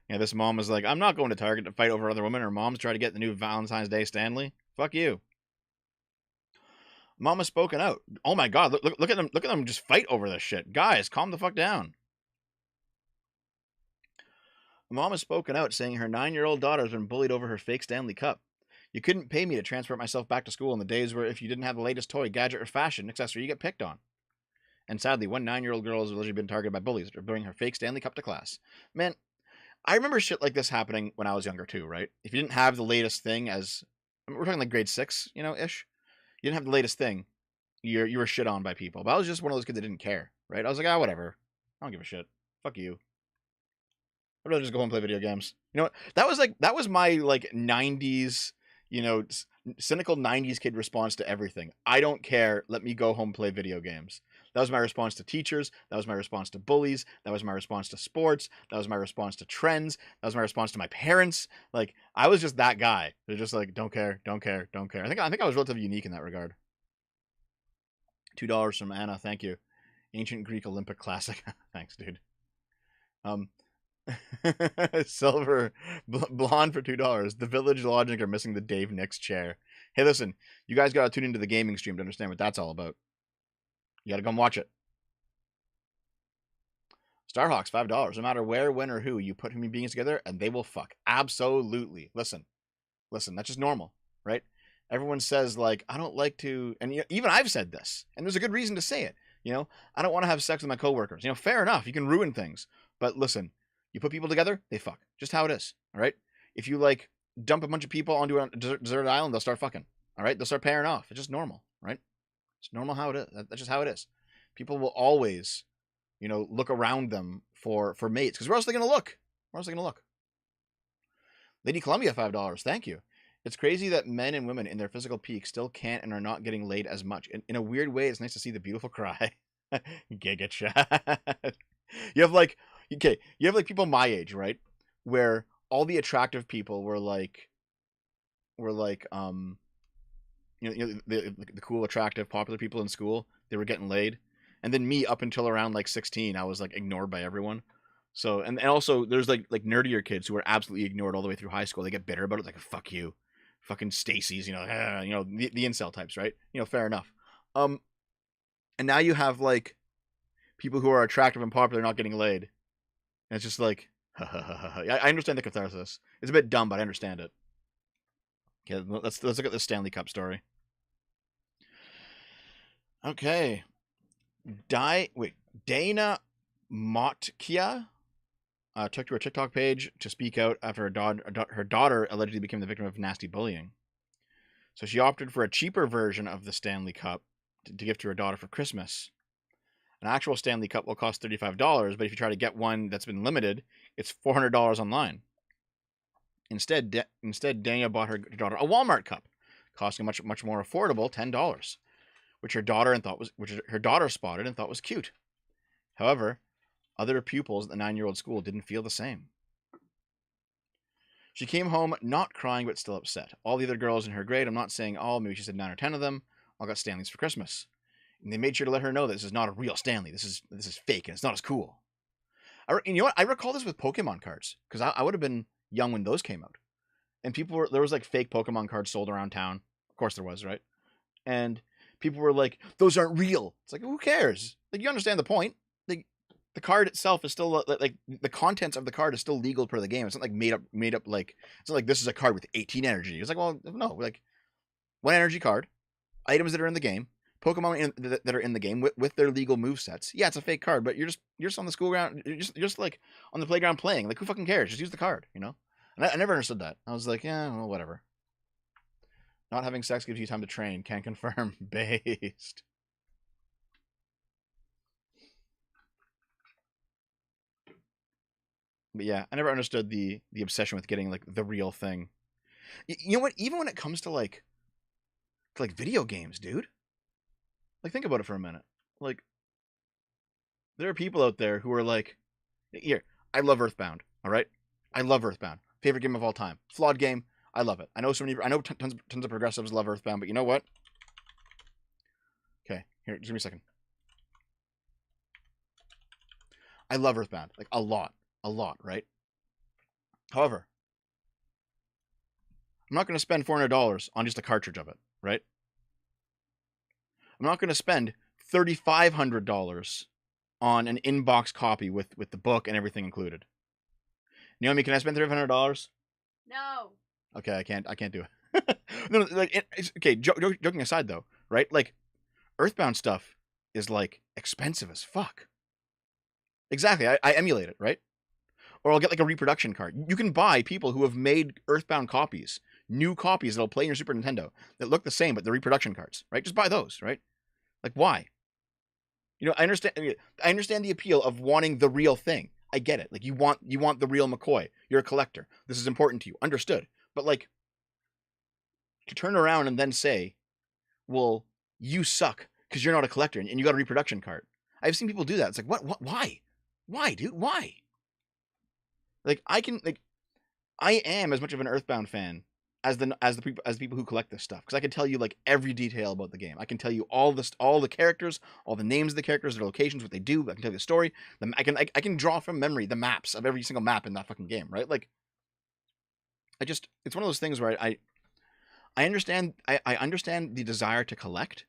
Yeah, this mom was like, I'm not going to Target to fight over other women. Her mom's trying to get the new Valentine's Day Stanley. Fuck you. Mom has spoken out. Oh my god, look at them. Look at them just fight over this shit. Guys, calm the fuck down. Mom has spoken out, saying her 9-year-old daughter has been bullied over her fake Stanley Cup. You couldn't pay me to transport myself back to school in the days where if you didn't have the latest toy, gadget, or fashion accessory, you get picked on. And sadly, one 9-year-old girl has allegedly been targeted by bullies for bringing her fake Stanley Cup to class. Man, I remember shit like this happening when I was younger too, right? If you didn't have the latest thing we're talking like grade 6, ish. You didn't have the latest thing, you were shit on by people. But I was just one of those kids that didn't care, right? I was like, whatever. I don't give a shit. Fuck you. I'd rather just go home and play video games. You know what? That was my like 90s, cynical 90s kid response to everything. I don't care. Let me go home and play video games. That was my response to teachers. That was my response to bullies. That was my response to sports. That was my response to trends. That was my response to my parents. Like, I was just that guy. They're just like, don't care, don't care, don't care. I think I was relatively unique in that regard. $2 from Anna. Thank you. Ancient Greek Olympic classic. Thanks, dude. Silver blonde for $2. The Village Logic are missing the Dave Nix chair. Hey, listen, you guys gotta tune into the gaming stream to understand what that's all about. You gotta come watch it. Starhawks, $5. No matter where, when, or who, you put human beings together and they will fuck. Absolutely. Listen, that's just normal, right? Everyone says, like, I don't like to, and even I've said this, and there's a good reason to say it. I don't want to have sex with my coworkers. Fair enough. You can ruin things. But listen, you put people together, they fuck. Just how it is, all right? If you, like, dump a bunch of people onto a deserted island, they'll start fucking, all right? They'll start pairing off. It's just normal, right? It's normal how it is. That's just how it is. People will always, look around them for mates. Because where else are they going to look? Where else are they going to look? Lady Columbia, $5. Thank you. It's crazy that men and women in their physical peak still can't and are not getting laid as much. In a weird way, it's nice to see the beautiful cry. Giga chat. You have like people my age, right? Where all the attractive people were like the cool, attractive, popular people in school. They were getting laid, and then me up until around like 16, I was like ignored by everyone. So and also there's like nerdier kids who are absolutely ignored all the way through high school. They get bitter about it, like fuck you, fucking Stacy's, the incel types, right? Fair enough. And now you have like people who are attractive and popular not getting laid, and it's just like, I understand the catharsis. It's a bit dumb, but I understand it. Okay, let's look at the Stanley Cup story. Okay, Dana Motkia took to her TikTok page to speak out after her daughter allegedly became the victim of nasty bullying. So she opted for a cheaper version of the Stanley Cup to give to her daughter for Christmas. An actual Stanley Cup will cost $35, but if you try to get one that's been limited, it's $400 online. Instead, Danielle bought her daughter a Walmart cup, costing much more affordable $10, which her daughter spotted and thought was cute. However, other pupils at the 9-year-old school didn't feel the same. She came home not crying but still upset. All the other girls in her grade, I'm not saying all, maybe she said 9 or 10 of them, all got Stanleys for Christmas. And they made sure to let her know that this is not a real Stanley. This is fake and it's not as cool. You know what? I recall this with Pokemon cards because I would have been young when those came out, and there was like fake Pokemon cards sold around town. Of course there was, right? And people were like, "Those aren't real." It's like, who cares? Like, you understand the point. Like, the card itself is still like the contents of the card is still legal per the game. It's not like made up. Like, it's not like this is a card with 18 energy. It's like, well, no, like 1 energy card, items that are in the game. Pokemon that are in the game with their legal movesets. Yeah, it's a fake card, but you're just on the school ground. You're just like on the playground playing. Like, who fucking cares? Just use the card, And I never understood that. I was like, yeah, well, whatever. Not having sex gives you time to train. Can confirm. Based. But yeah, I never understood the obsession with getting like the real thing. You know what? Even when it comes to like video games, dude. Like, think about it for a minute. Like, there are people out there who are like, here, I love Earthbound. All right, I love Earthbound. Favorite game of all time. Flawed game. I love it. I know so many. I know tons of progressives love Earthbound, but you know what? Okay, here, just give me a second. I love Earthbound, like a lot, right? However, I'm not going to spend $400 on just a cartridge of it, right? I'm not going to spend $3,500 on an in-box copy with the book and everything included. Naomi, can I spend $3,500? No. Okay, I can't do it. No, like, okay. Joking aside, though, right? Like, Earthbound stuff is like expensive as fuck. Exactly. I emulate it, right? Or I'll get like a reproduction card. You can buy people who have made Earthbound copies, new copies that'll play in your Super Nintendo that look the same, but they're reproduction cards, right? Just buy those, right? Like, why? You know, I understand the appeal of wanting the real thing. I get it. Like, you want the real McCoy. You're a collector. This is important to you. Understood. But like, to turn around and then say, well, you suck because you're not a collector and you got a reproduction card. I've seen people do that. It's like, what? Why, dude? Why? Like, I am as much of an Earthbound fan as the people who collect this stuff, because I can tell you like every detail about the game. I can tell you all the characters, all the names of the characters, their locations, what they do. I can tell you the story. I can draw from memory the maps of every single map in that fucking game, right? Like, it's one of those things where I understand I understand the desire to collect.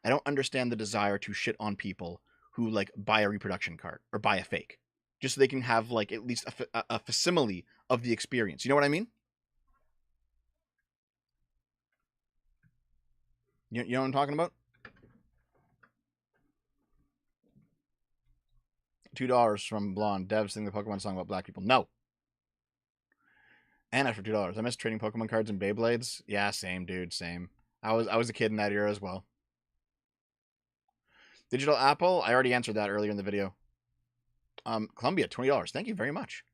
I don't understand the desire to shit on people who like buy a reproduction card or buy a fake, just so they can have like at least a facsimile of the experience. You know what I mean? You know what I'm talking about? $2 from Blonde. Devs sing the Pokemon song about black people. No. And for $2. I miss trading Pokemon cards and Beyblades. Yeah, same, dude. Same. I was a kid in that era as well. Digital Apple. I already answered that earlier in the video. Columbia, $20. Thank you very much.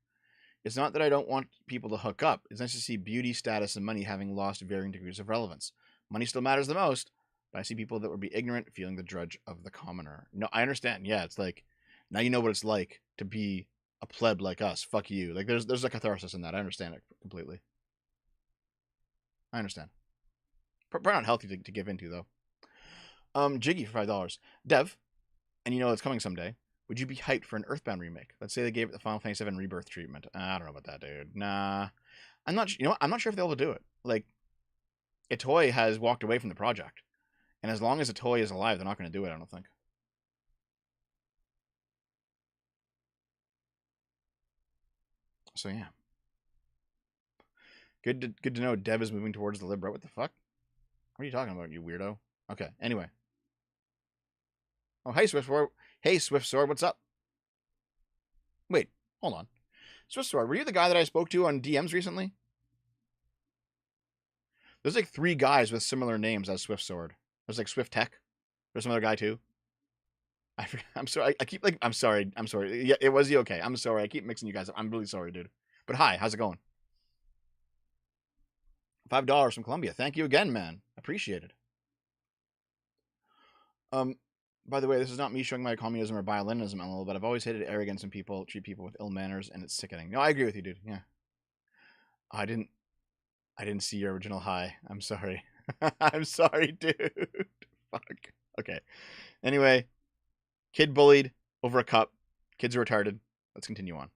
It's not that I don't want people to hook up. It's nice to see beauty, status, and money having lost varying degrees of relevance. Money still matters the most, but I see people that would be ignorant feeling the drudge of the commoner. No, I understand. Yeah, it's like, now you know what it's like to be a pleb like us. Fuck you. Like, there's a catharsis in that. I understand it completely. I understand. Probably not healthy to give into, though. Jiggy for $5. Dev, and you know it's coming someday. Would you be hyped for an Earthbound remake? Let's say they gave it the Final Fantasy VII Rebirth treatment. I don't know about that, dude. Nah, I'm not. You know what? I'm not sure if they'll be able to do it. Like, Itoy has walked away from the project, and as long as Itoy is alive, they're not going to do it. I don't think. So yeah, good to know. Dev is moving towards the lib right. What the fuck? What are you talking about, you weirdo? Okay. Anyway. Oh, hey Swiftsword. Hey Swiftsword, what's up? Wait, hold on. Swiftsword, were you the guy that I spoke to on DMs recently? There's like 3 guys with similar names as Swiftsword. There's like Swift Tech. There's some other guy too. I forget. I'm sorry. I keep like. I'm sorry. Yeah, it was you. Okay. I'm sorry. I keep mixing you guys up. I'm really sorry, dude. But hi, how's it going? $5 from Columbia. Thank you again, man. Appreciate it. By the way, this is not me showing my communism or violinism, LOL, but I've always hated arrogance and people treat people with ill manners, and it's sickening. No, I agree with you, dude. Yeah. I didn't see your original high. I'm sorry. I'm sorry, dude. Fuck. Okay. Anyway, kid bullied over a cup. Kids are retarded. Let's continue on.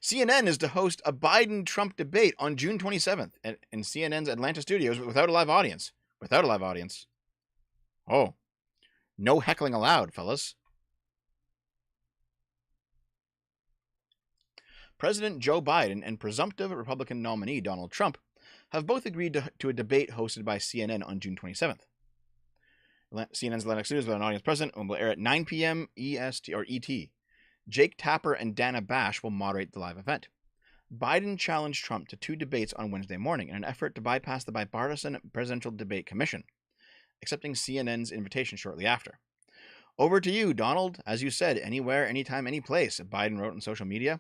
CNN is to host a Biden-Trump debate on June 27th in CNN's Atlanta studios without a live audience. Without a live audience. Oh. No heckling allowed, fellas. President Joe Biden and presumptive Republican nominee Donald Trump have both agreed to a debate hosted by CNN on June 27th. CNN's Atlantic Studios with an audience present and will air at 9 p.m. EST or ET. Jake Tapper and Dana Bash will moderate the live event. Biden challenged Trump to 2 debates on Wednesday morning in an effort to bypass the bipartisan Presidential Debate Commission, accepting CNN's invitation shortly after. Over to you, Donald. As you said, anywhere, anytime, any place, Biden wrote on social media.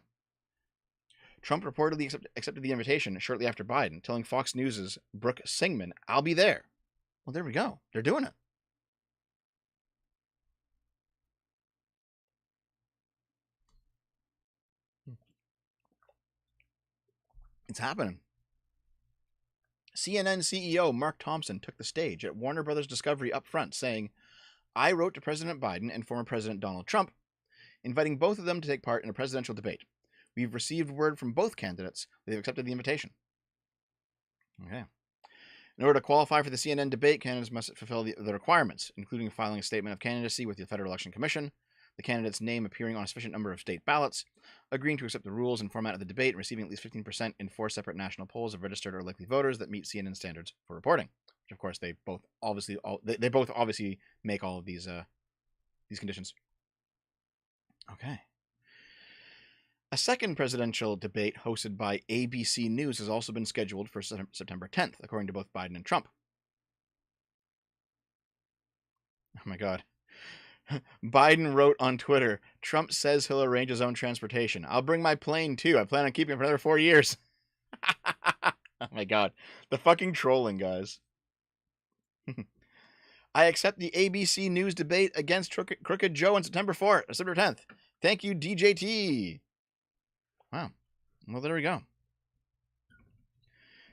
Trump reportedly accepted the invitation shortly after Biden, telling Fox News' Brooke Singman, "I'll be there." Well, there we go. They're doing it. It's happening. CNN CEO Mark Thompson took the stage at Warner Brothers Discovery up front, saying, I wrote to President Biden and former President Donald Trump, inviting both of them to take part in a presidential debate. We've received word from both candidates that they've accepted the invitation. Okay. In order to qualify for the CNN debate, candidates must fulfill the requirements, including filing a statement of candidacy with the Federal Election Commission, the candidate's name appearing on a sufficient number of state ballots, agreeing to accept the rules and format of the debate, and receiving at least 15% in 4 separate national polls of registered or likely voters that meet CNN standards for reporting. Which, of course, they both obviously make all of these conditions. Okay. A second presidential debate hosted by ABC News has also been scheduled for September 10th, according to both Biden and Trump. Oh my God. Biden wrote on Twitter, Trump says he'll arrange his own transportation. I'll bring my plane too. I plan on keeping it for another 4 years. Oh my God. The fucking trolling, guys. I accept the ABC News debate against Crooked Joe on September 10th. Thank you, DJT. Wow. Well, there we go.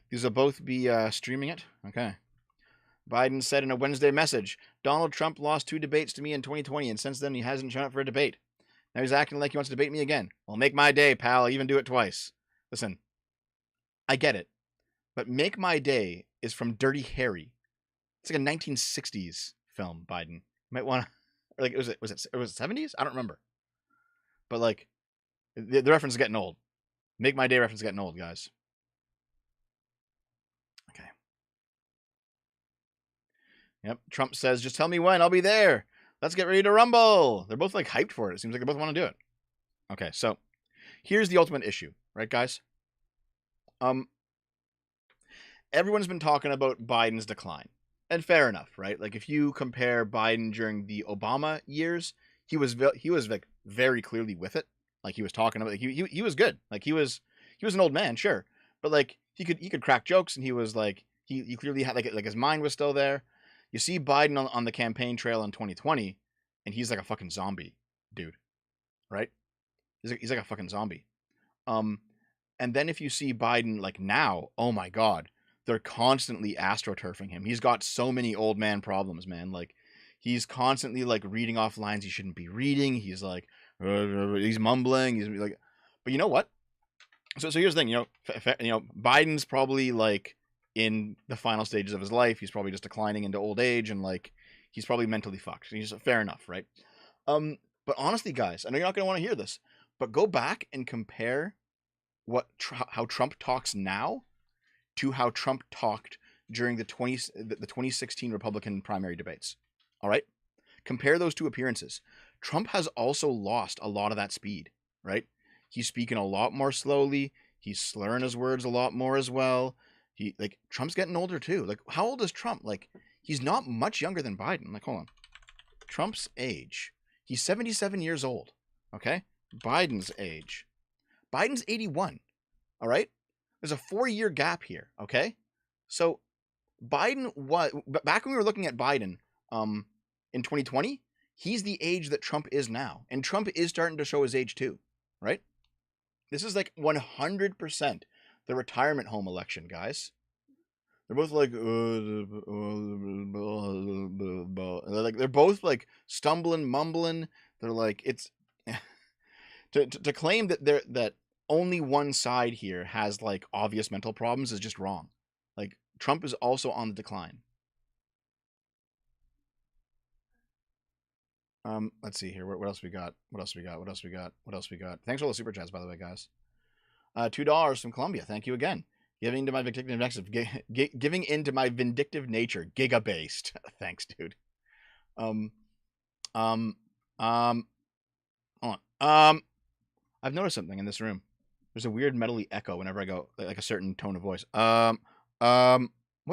These will both be streaming it. Okay. Biden said in a Wednesday message, Donald Trump lost 2 debates to me in 2020, and since then he hasn't shown up for a debate. Now he's acting like he wants to debate me again. Well, make my day, pal. I'll even do it twice. Listen, I get it, but Make My Day is from Dirty Harry. It's like a 1960s film, Biden. You might want to, like, was it 70s? I don't remember. But, like, the reference is getting old. Make My Day reference is getting old, guys. Okay. Yep. Trump says, just tell me when. I'll be there. Let's get ready to rumble. They're both, like, hyped for it. It seems like they both want to do it. Okay, so here's the ultimate issue, right, guys? Everyone's been talking about Biden's decline. And fair enough, right? Like, if you compare Biden during the Obama years, he was like very clearly with it. Like, he was talking about, like, he was good. Like, he was an old man, sure, but like he could crack jokes, and he was like he clearly had like his mind was still there. You see Biden on the campaign trail in 2020, and he's like a fucking zombie, dude. Right? He's like a fucking zombie. And then if you see Biden like now, oh my God, they're constantly astroturfing him. He's got so many old man problems, man. Like, he's constantly like reading off lines he shouldn't be reading. He's like, he's mumbling. He's like, but you know what? So here's the thing, Biden's probably like in the final stages of his life. He's probably just declining into old age, and like he's probably mentally fucked. He's fair enough, right? But honestly, guys, I know you're not gonna want to hear this, but go back and compare how Trump talks now to how Trump talked during the 2016 Republican primary debates. All right? Compare those two appearances. Trump has also lost a lot of that speed, right? He's speaking a lot more slowly. He's slurring his words a lot more as well. Trump's getting older too. Like, how old is Trump? Like, he's not much younger than Biden. Like, hold on. Trump's age. He's 77 years old. Okay? Biden's age. Biden's 81. All right? There's a 4-year gap here, okay? So Biden was, back when we were looking at Biden in 2020, he's the age that Trump is now. And Trump is starting to show his age too, right? This is like 100% the retirement home election, guys. They're both like, they're both like stumbling, mumbling. They're like, it's to claim that only one side here has like obvious mental problems is just wrong. Like, Trump is also on the decline. Let's see here. What else we got? Thanks for all the super chats, by the way, guys. $2 from Colombia. Thank you again. Giving into my vindictive nature, giga based. Thanks, dude. Hold on. I've noticed something in this room. There's a weird metally echo whenever I go like a certain tone of voice. What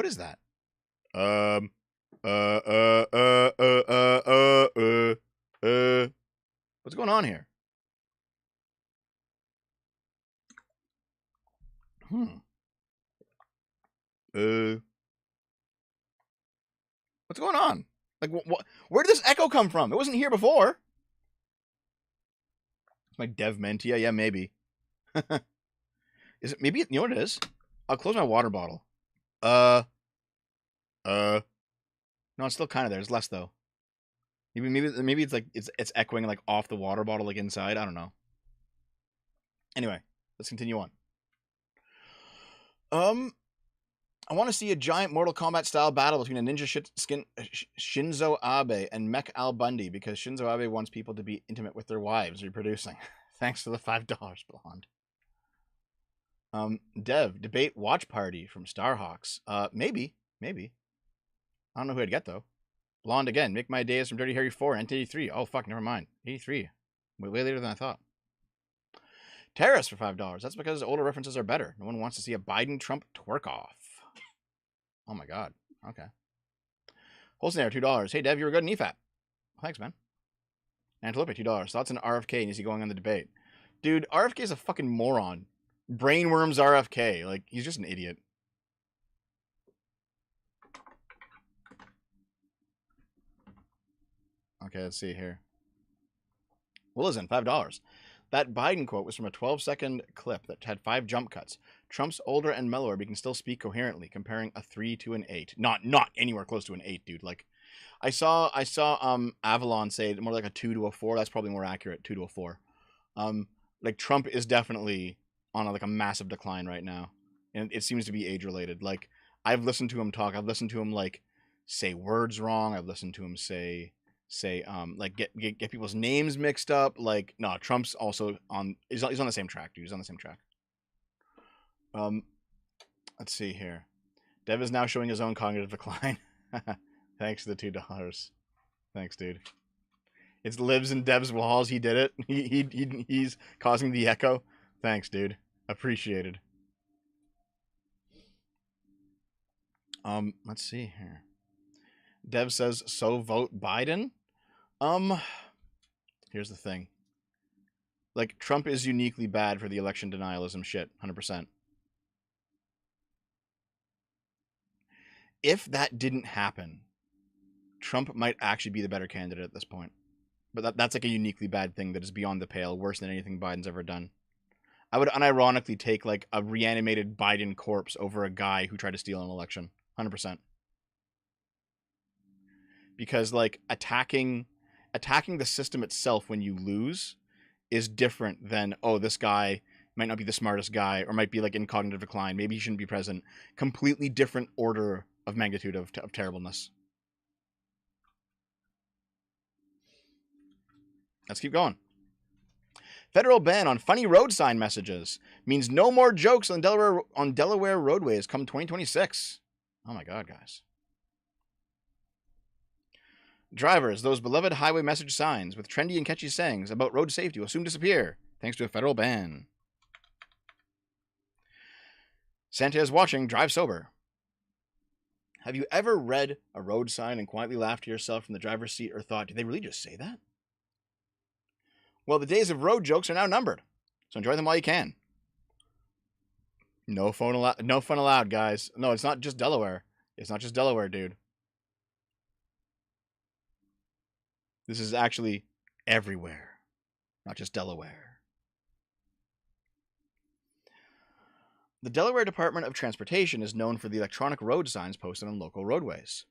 is that? What's going on here? What's going on? Like, where did this echo come from? It wasn't here before. It's my Dev Mentia. Yeah, maybe. Is it? Maybe, you know what it is? I'll close my water bottle. No, it's still kind of there. It's less, though. Maybe it's like, it's echoing, like, off the water bottle, like, inside. I don't know. Anyway, let's continue on. I want to see a giant Mortal Kombat style battle between a ninja Shinzo Abe and Mech Al Bundy, because Shinzo Abe wants people to be intimate with their wives reproducing. Thanks for the $5, Blonde. Dev, debate watch party from Starhawks. Maybe. I don't know who I'd get, though. Blonde again. Make my days from Dirty Harry 4 and 83. Oh, fuck, never mind. 83. Way later than I thought. Terrace for $5. That's because older references are better. No one wants to see a Biden-Trump twerk-off. Oh my god. Okay. Holsnair, $2. Hey, Dev, you were good in EFAP. Thanks, man. Antelope, $2. Thoughts on RFK and is he going on the debate? Dude, RFK is a fucking moron. Brainworms RFK. Like, he's just an idiot. Okay, let's see here. Well, listen, $5. That Biden quote was from a 12-second clip that had 5 jump cuts. Trump's older and mellower, but he can still speak coherently, comparing a 3 to an 8. Not anywhere close to an 8, dude. Like, I saw Avalon say more like a 2 to a 4. That's probably more accurate, 2 to a 4. Like, Trump is definitely on a massive decline right now, and it seems to be age-related. Like, I've listened to him talk. I've listened to him, like, say words wrong. I've listened to him say like get people's names mixed up. Like, no, Trump's also on, he's on the same track, dude. He's on the same track. Let's see here. Dev is now showing his own cognitive decline. Thanks for the $2. Thanks, dude. It lives in Dev's walls. He did it. He's causing the echo. Thanks, dude. Appreciated. Let's see here. Dev says, so vote Biden? Here's the thing. Like, Trump is uniquely bad for the election denialism shit, 100%. If that didn't happen, Trump might actually be the better candidate at this point. But that's like a uniquely bad thing that is beyond the pale, worse than anything Biden's ever done. I would unironically take, like, a reanimated Biden corpse over a guy who tried to steal an election. 100%. Because, like, attacking the system itself when you lose is different than, oh, this guy might not be the smartest guy or might be, like, in cognitive decline. Maybe he shouldn't be president. Completely different order of magnitude of terribleness. Let's keep going. Federal ban on funny road sign messages means no more jokes on Delaware roadways come 2026. Oh my god, guys. Drivers, those beloved highway message signs with trendy and catchy sayings about road safety will soon disappear, thanks to a federal ban. Santa is watching, drive sober. Have you ever read a road sign and quietly laughed to yourself from the driver's seat or thought, did they really just say that? Well, the days of road jokes are now numbered, so enjoy them while you can. No fun allowed, guys. No, it's not just Delaware. It's not just Delaware, dude. This is actually everywhere, not just Delaware. The Delaware Department of Transportation is known for the electronic road signs posted on local roadways.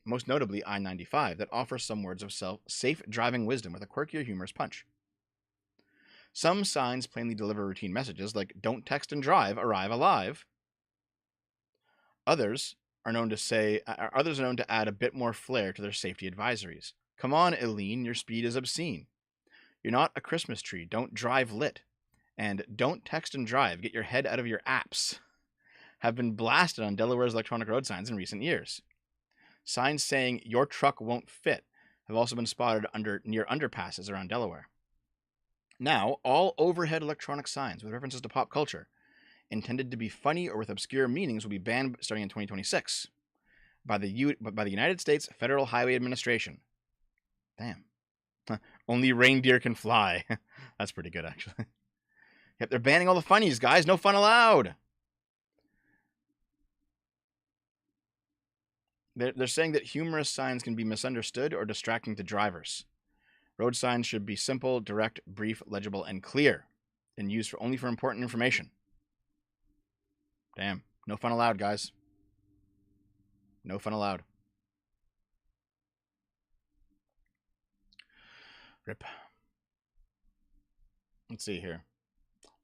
Most notably I-95, that offers some words of safe driving wisdom with a quirky or humorous punch. Some signs plainly deliver routine messages like, don't text and drive, arrive alive. Others are known to add a bit more flair to their safety advisories. Come on, Eileen, your speed is obscene. You're not a Christmas tree, don't drive lit. And don't text and drive, get your head out of your apps, have been blasted on Delaware's electronic road signs in recent years. Signs saying your truck won't fit have also been spotted near underpasses around Delaware. Now, all overhead electronic signs with references to pop culture intended to be funny or with obscure meanings will be banned starting in 2026 by the United States Federal Highway Administration. Damn. Only reindeer can fly. That's pretty good, actually. Yep, they're banning all the funnies, guys. No fun allowed. They're saying that humorous signs can be misunderstood or distracting to drivers. Road signs should be simple, direct, brief, legible, and clear, and used only for important information. Damn. No fun allowed, guys. No fun allowed. Rip. Let's see here.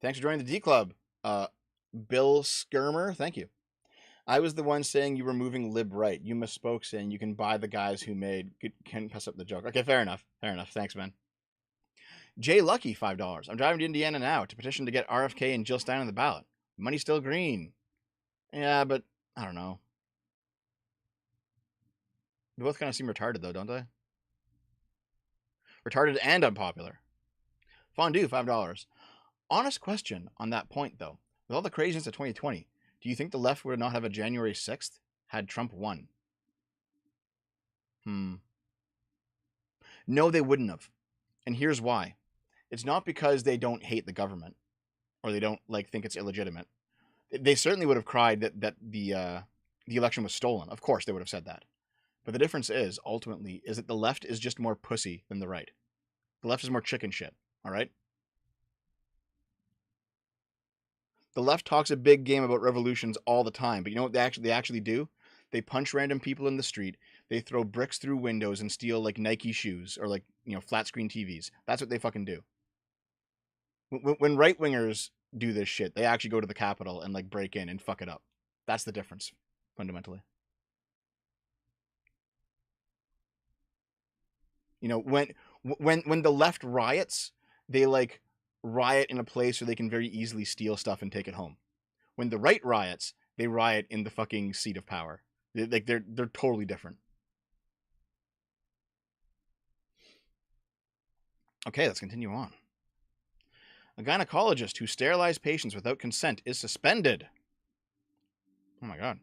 Thanks for joining the D Club. Bill Skirmer, thank you. I was the one saying you were moving lib right. You misspoke saying you can buy the guys who can pass up the joke. Okay, fair enough. Fair enough. Thanks, man. Jay Lucky, $5. I'm driving to Indiana now to petition to get RFK and Jill Stein on the ballot. Money's still green. Yeah, but I don't know. They both kind of seem retarded, though, don't they? Retarded and unpopular. Fondue, $5. Honest question on that point, though. With all the craziness of 2020, do you think the left would not have a January 6th had Trump won? No, they wouldn't have. And here's why. It's not because they don't hate the government or they don't think it's illegitimate. They certainly would have cried that the election was stolen. Of course, they would have said that. But the difference is, ultimately, is that the left is just more pussy than the right. The left is more chicken shit, all right? The left talks a big game about revolutions all the time, but you know what they actually do? They punch random people in the street. They throw bricks through windows and steal Nike shoes or flat screen TVs. That's what they fucking do. When right wingers do this shit, they actually go to the Capitol and break in and fuck it up. That's the difference, fundamentally. When the left riots, they riot in a place where they can very easily steal stuff and take it home. When the right riots, they riot in the fucking seat of power. They're totally different. Okay, let's continue on. A gynecologist who sterilized patients without consent is suspended. Oh my god.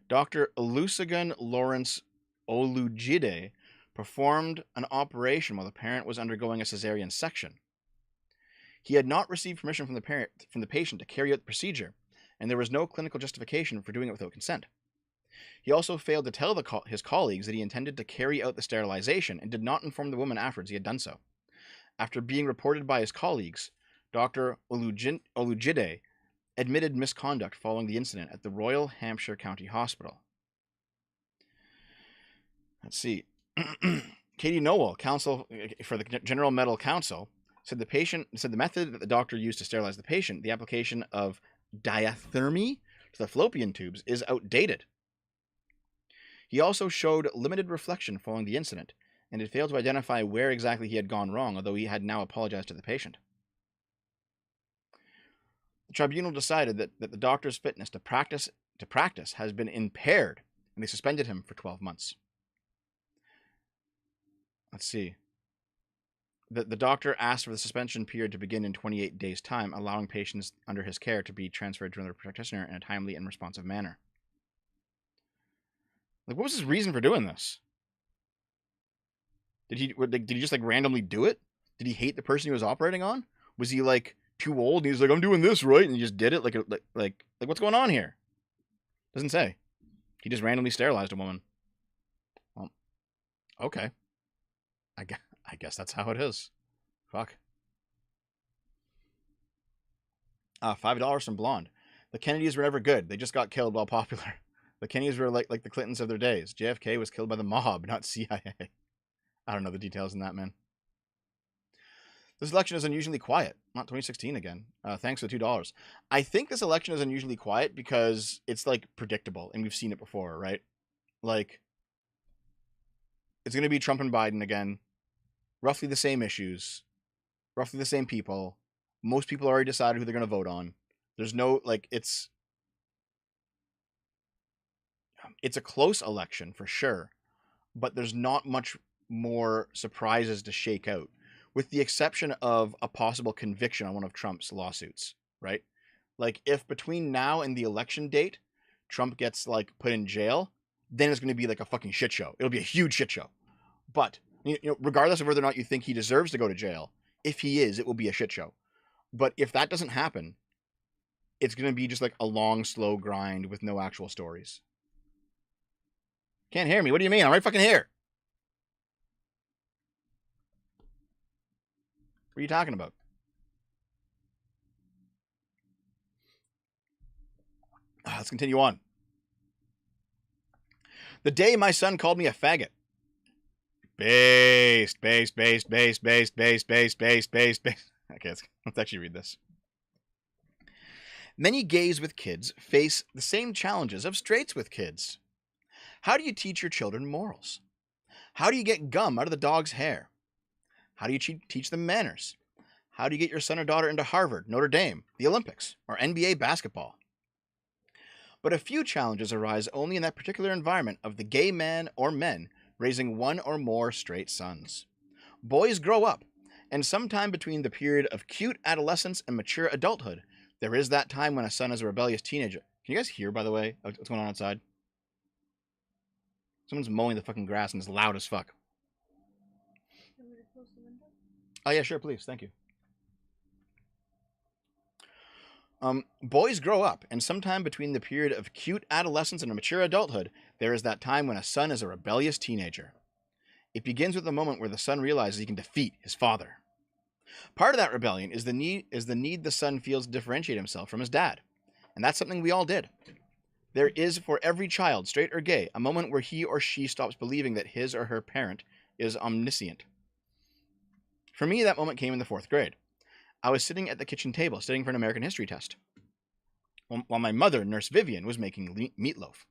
Dr. Olusegun Lawrence Olujide performed an operation while the parent was undergoing a cesarean section. He had not received permission from the patient to carry out the procedure, and there was no clinical justification for doing it without consent. He also failed to tell his colleagues that he intended to carry out the sterilization and did not inform the woman afterwards he had done so. After being reported by his colleagues, Dr. Olujide admitted misconduct following the incident at the Royal Hampshire County Hospital. Let's see. Katie Noel, counsel for the General Medical Council, said the method that the doctor used to sterilize the patient, the application of diathermy to the fallopian tubes, is outdated. He also showed limited reflection following the incident, and had failed to identify where exactly he had gone wrong, although he had now apologized to the patient. The tribunal decided that the doctor's fitness to practice has been impaired, and they suspended him for 12 months. Let's see. The doctor asked for the suspension period to begin in 28 days' time, allowing patients under his care to be transferred to another practitioner in a timely and responsive manner. What was his reason for doing this? Did he just randomly do it? Did he hate the person he was operating on? Was he too old and he's I'm doing this right, and he just did it? Like what's going on here? Doesn't say. He just randomly sterilized a woman. Well, okay. I guess that's how it is. Fuck. $5 from Blonde. The Kennedys were never good. They just got killed while popular. The Kennedys were like the Clintons of their days. JFK was killed by the mob, not CIA. I don't know the details in that, man. This election is unusually quiet. Not 2016 again. Thanks for the $2. I think this election is unusually quiet because it's predictable, and we've seen it before, right? It's going to be Trump and Biden again. Roughly the same issues. Roughly the same people. Most people already decided who they're going to vote on. There's no, it's a close election for sure, but there's not much more surprises to shake out, with the exception of a possible conviction on one of Trump's lawsuits, right? If between now and the election date, Trump gets put in jail, then it's going to be a fucking shit show. It'll be a huge shit show. But regardless of whether or not you think he deserves to go to jail, if he is, it will be a shit show. But if that doesn't happen, it's going to be just a long, slow grind with no actual stories. Can't hear me. What do you mean? I'm right fucking here. What are you talking about? Let's continue on. The day my son called me a faggot. Based. Okay, let's actually read this. Many gays with kids face the same challenges of straights with kids. How do you teach your children morals? How do you get gum out of the dog's hair? How do you teach them manners? How do you get your son or daughter into Harvard, Notre Dame, the Olympics, or NBA basketball? But a few challenges arise only in that particular environment of the gay man or men raising one or more straight sons. Boys grow up, and sometime between the period of cute adolescence and mature adulthood, there is that time when a son is a rebellious teenager. Can you guys hear, by the way, what's going on outside? Someone's mowing the fucking grass and it's loud as fuck. Want me to close the window? Oh, yeah, sure, please. Thank you. Boys grow up, and sometime between the period of cute adolescence and mature adulthood, there is that time when a son is a rebellious teenager. It begins with the moment where the son realizes he can defeat his father. Part of that rebellion is the need the son feels to differentiate himself from his dad, and that's something we all did. There is, for every child, straight or gay, a moment where he or she stops believing that his or her parent is omniscient. For me, that moment came in the 4th grade. I was sitting at the kitchen table studying for an American history test, while my mother, Nurse Vivian, was making meatloaf.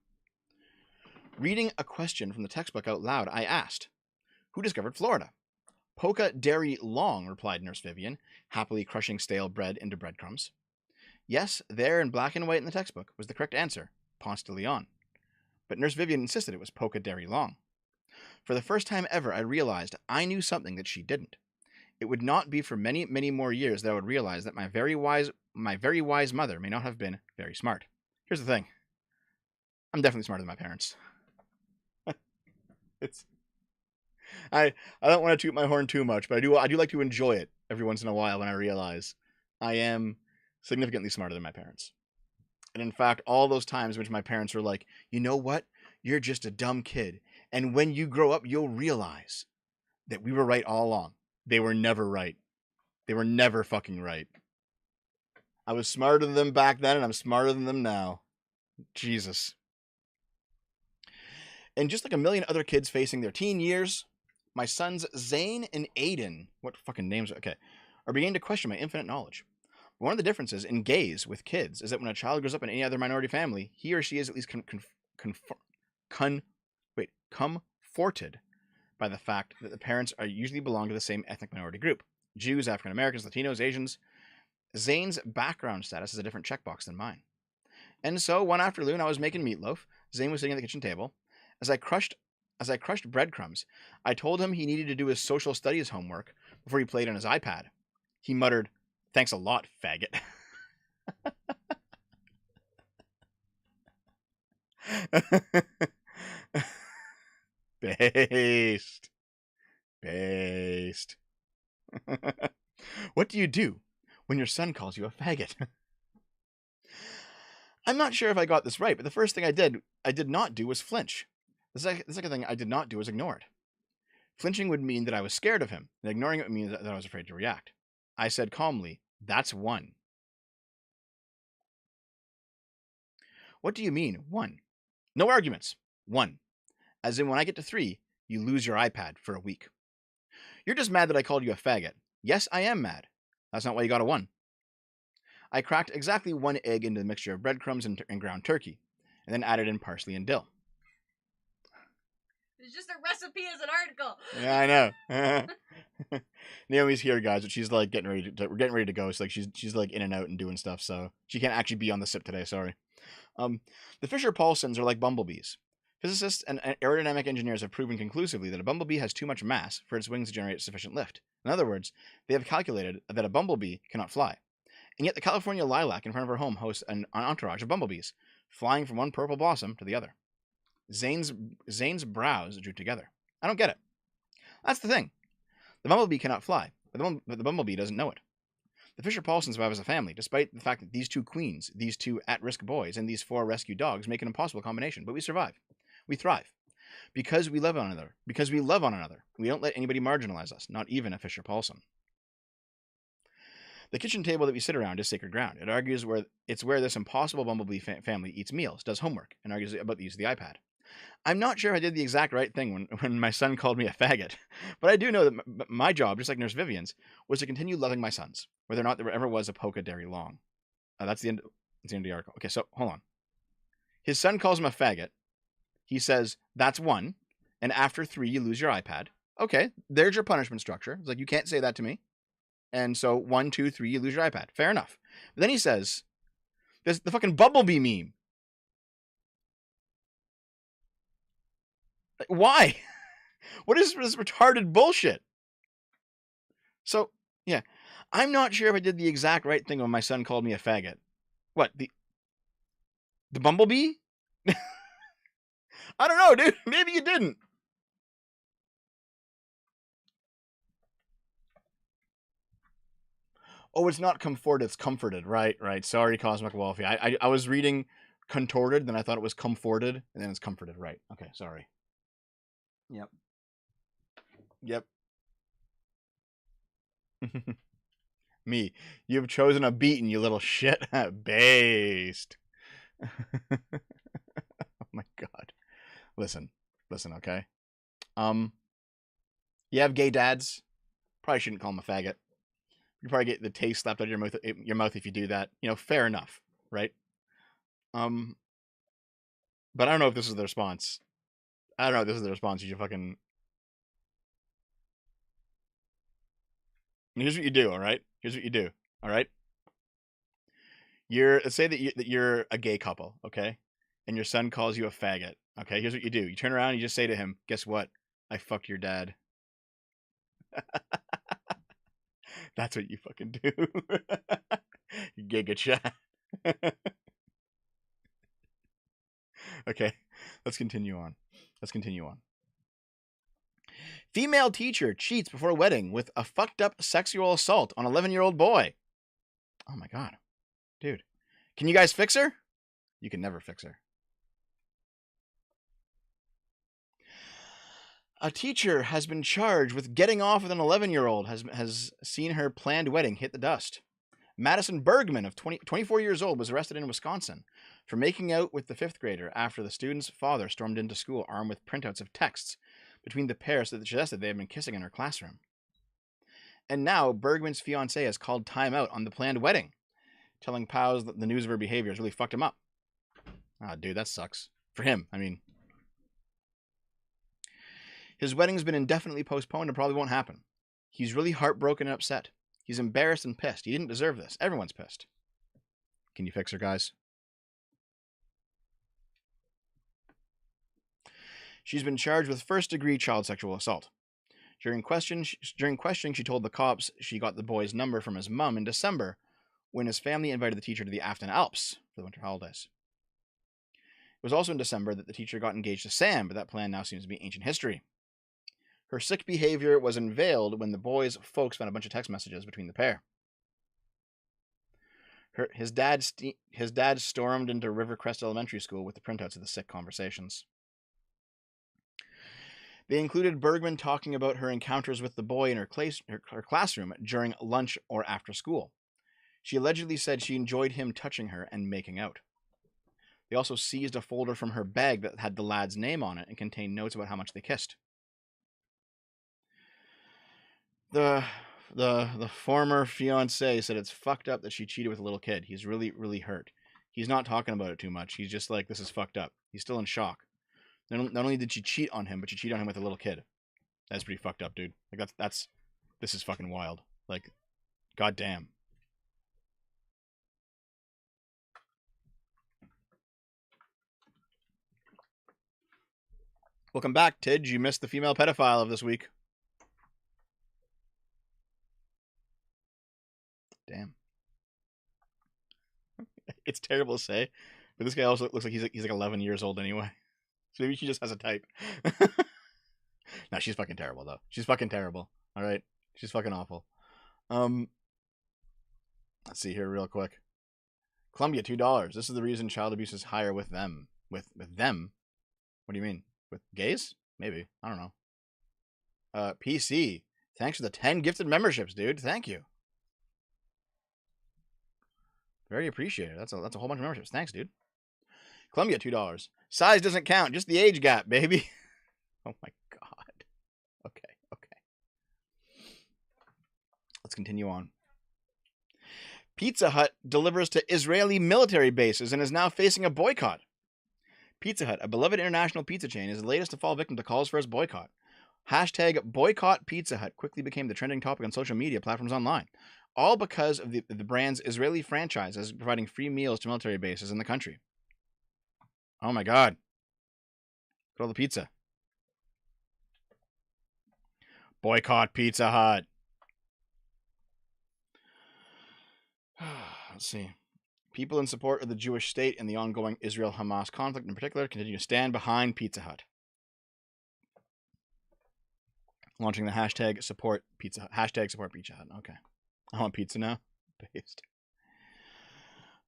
Reading a question from the textbook out loud, I asked, "Who discovered Florida?" "Poca Derry Long," replied Nurse Vivian, happily crushing stale bread into breadcrumbs. Yes, there in black and white in the textbook was the correct answer, Ponce de Leon. But Nurse Vivian insisted it was Poca Derry Long. For the first time ever, I realized I knew something that she didn't. It would not be for many, many more years that I would realize that my very wise mother may not have been very smart. Here's the thing. I'm definitely smarter than my parents. I don't want to toot my horn too much, but I do like to enjoy it every once in a while when I realize I am significantly smarter than my parents. And in fact, all those times which my parents were like, "You know what? You're just a dumb kid. And when you grow up, you'll realize that we were right all along." They were never right. They were never fucking right. I was smarter than them back then, and I'm smarter than them now. Jesus. And just like a million other kids facing their teen years, my sons Zane and Aiden, what fucking names? Okay, are beginning to question my infinite knowledge. One of the differences in gays with kids is that when a child grows up in any other minority family, he or she is at least comforted by the fact that the parents are usually belong to the same ethnic minority group: Jews, African Americans, Latinos, Asians. Zane's background status is a different checkbox than mine. And so one afternoon, I was making meatloaf. Zane was sitting at the kitchen table. As I crushed breadcrumbs, I told him he needed to do his social studies homework before he played on his iPad. He muttered, "Thanks a lot, faggot." Based. What do you do when your son calls you a faggot? I'm not sure if I got this right, but the first thing I did not do was flinch. The second thing I did not do was ignore it. Flinching would mean that I was scared of him, and ignoring it would mean that I was afraid to react. I said calmly, "That's 1. "What do you mean, 1? "No arguments. 1. As in when I get to 3, you lose your iPad for a week." "You're just mad that I called you a faggot." "Yes, I am mad. That's not why you got a 1. I cracked exactly 1 egg into the mixture of breadcrumbs and ground turkey, and then added in parsley and dill. It's just a recipe as an article. Yeah, I know. Naomi's here, guys, but she's like we're getting ready to go. So like she's like in and out and doing stuff, so she can't actually be on the sip today. Sorry. The Fisher-Paulsons are like bumblebees. Physicists and aerodynamic engineers have proven conclusively that a bumblebee has too much mass for its wings to generate sufficient lift. In other words, they have calculated that a bumblebee cannot fly. And yet the California lilac in front of her home hosts an entourage of bumblebees, flying from one purple blossom to the other. Zane's brows drew together. I don't get it. That's the thing. The bumblebee cannot fly, but the bumblebee doesn't know it. The Fisher-Paulsons survive as a family, despite the fact that these 2 queens, these 2 at-risk boys, and these 4 rescue dogs make an impossible combination. But we survive. We thrive. Because we love one another. Because we love one another. We don't let anybody marginalize us, not even a Fisher Paulson. The kitchen table that we sit around is sacred ground. It argues where this impossible bumblebee family eats meals, does homework, and argues about the use of the iPad. I'm not sure if I did the exact right thing when my son called me a faggot, but I do know that my job, just like Nurse Vivian's, was to continue loving my sons, whether or not there ever was a polka dairy long. That's the end. That's the end of the article. Okay, so hold on. His son calls him a faggot. He says, that's one, and after 3, you lose your iPad. Okay, there's your punishment structure. It's like, you can't say that to me. And so 1, 2, 3, you lose your iPad. Fair enough. But then he says, there's the fucking Bumblebee meme. Like, why? What is this retarded bullshit? So, yeah. I'm not sure if I did the exact right thing when my son called me a faggot. What? The Bumblebee? I don't know, dude. Maybe you didn't. Oh, it's not comfort, it's comforted. Right. Sorry, Cosmic Wolfie. I was reading contorted, then I thought it was comforted, and then it's comforted. Right. Okay, sorry. Yep. Me. You've chosen a beaten, you little shit. Based. Oh my god. Listen, okay? You have gay dads. Probably shouldn't call them a faggot. You probably get the taste slapped out of your mouth if you do that. Fair enough, right? But I don't know if this is the response. I don't know if this is the response. You should fucking. Here's what you do, all right? Here's what you do, all right? Let's say that you're a gay couple, okay? And your son calls you a faggot, okay? Here's what you do. You turn around and you just say to him, guess what? I fucked your dad. That's what you fucking do. Giga chat. Okay, let's continue on. Female teacher cheats before wedding with a fucked up sexual assault on 11-year-old boy. Oh my god. Dude. Can you guys fix her? You can never fix her. A teacher has been charged with getting off with an 11-year-old, has seen her planned wedding hit the dust. Madison Bergman, of 24 years old, was arrested in Wisconsin for making out with the 5th grader after the student's father stormed into school armed with printouts of texts between the pair that suggested they had been kissing in her classroom. And now Bergman's fiancée has called time out on the planned wedding, telling pals that the news of her behavior has really fucked him up. Ah, dude, that sucks. For him, I mean. His wedding's been indefinitely postponed and probably won't happen. He's really heartbroken and upset. He's embarrassed and pissed. He didn't deserve this. Everyone's pissed. Can you fix her, guys? She's been charged with first-degree child sexual assault. During questioning, she told the cops she got the boy's number from his mum in December when his family invited the teacher to the Afton Alps for the winter holidays. It was also in December that the teacher got engaged to Sam, but that plan now seems to be ancient history. Her sick behavior was unveiled when the boy's folks found a bunch of text messages between the pair. His dad stormed into Rivercrest Elementary School with the printouts of the sick conversations. They included Bergman talking about her encounters with the boy in her classroom during lunch or after school. She allegedly said she enjoyed him touching her and making out. They also seized a folder from her bag that had the lad's name on it and contained notes about how much they kissed. The former fiancé said it's fucked up that she cheated with a little kid. He's really, really hurt. He's not talking about it too much. He's just like, this is fucked up. He's still in shock. Not only did she cheat on him, but she cheated on him with a little kid. That's pretty fucked up, dude. Like this is fucking wild. Like, goddamn. Welcome back, Tidge. You missed the female pedophile of this week. Damn. It's terrible to say, but this guy also looks like he's like 11 years old anyway. So maybe she just has a type. No, she's fucking terrible though. She's fucking terrible. All right, she's fucking awful. Let's see here real quick. Columbia, $2. This is the reason child abuse is higher with them. With them? What do you mean? With gays? Maybe. I don't know. PC. Thanks for the 10 gifted memberships, dude. Thank you. Very appreciated. That's a whole bunch of memberships. Thanks, dude. Columbia, $2. Size doesn't count. Just the age gap, baby. Oh my god. Okay. Let's continue on. Pizza Hut delivers to Israeli military bases and is now facing a boycott. Pizza Hut, a beloved international pizza chain, is the latest to fall victim to calls for its boycott. Hashtag boycott Pizza Hut quickly became the trending topic on social media platforms online, all because of the brand's Israeli franchises providing free meals to military bases in the country. Oh my god. Look at all the pizza. Boycott Pizza Hut. Let's see. People in support of the Jewish state and the ongoing Israel-Hamas conflict in particular continue to stand behind Pizza Hut. Launching the hashtag support Pizza Hut. Hashtag support Pizza Hut. Okay. I want pizza now. Based.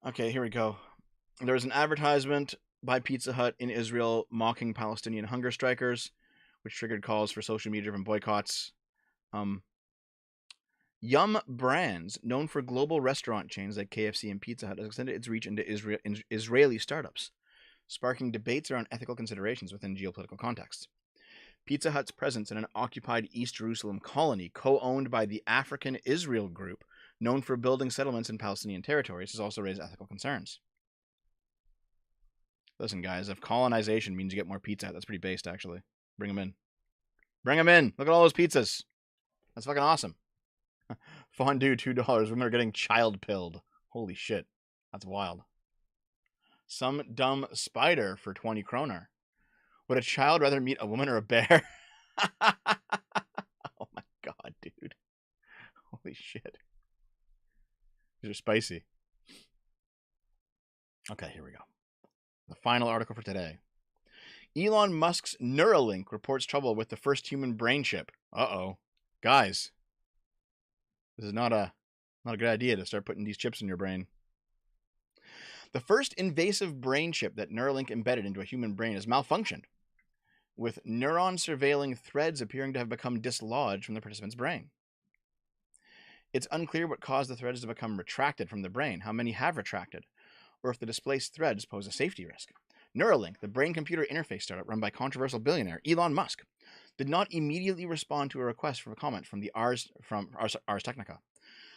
Okay, here we go. There was an advertisement by Pizza Hut in Israel mocking Palestinian hunger strikers, which triggered calls for social media-driven boycotts. Yum Brands, known for global restaurant chains like KFC and Pizza Hut, has extended its reach into Israeli startups, sparking debates around ethical considerations within geopolitical contexts. Pizza Hut's presence in an occupied East Jerusalem colony, co-owned by the African Israel Group, known for building settlements in Palestinian territories, has also raised ethical concerns. Listen, guys, if colonization means you get more pizza, that's pretty based, actually. Bring them in. Bring them in! Look at all those pizzas! That's fucking awesome. Fondue, $2. Women are getting child pilled. Holy shit. That's wild. Some dumb spider for 20 kroner. Would a child rather meet a woman or a bear? Oh my god, dude. Holy shit. These are spicy. Okay, here we go. The final article for today. Elon Musk's Neuralink reports trouble with the first human brain chip. Uh-oh. Guys. This is not a good idea to start putting these chips in your brain. The first invasive brain chip that Neuralink embedded into a human brain has malfunctioned, with neuron surveilling threads appearing to have become dislodged from the participant's brain. It's unclear what caused the threads to become retracted from the brain, how many have retracted, or if the displaced threads pose a safety risk. Neuralink, the brain-computer interface startup run by controversial billionaire Elon Musk, did not immediately respond to a request for a comment from Ars Technica.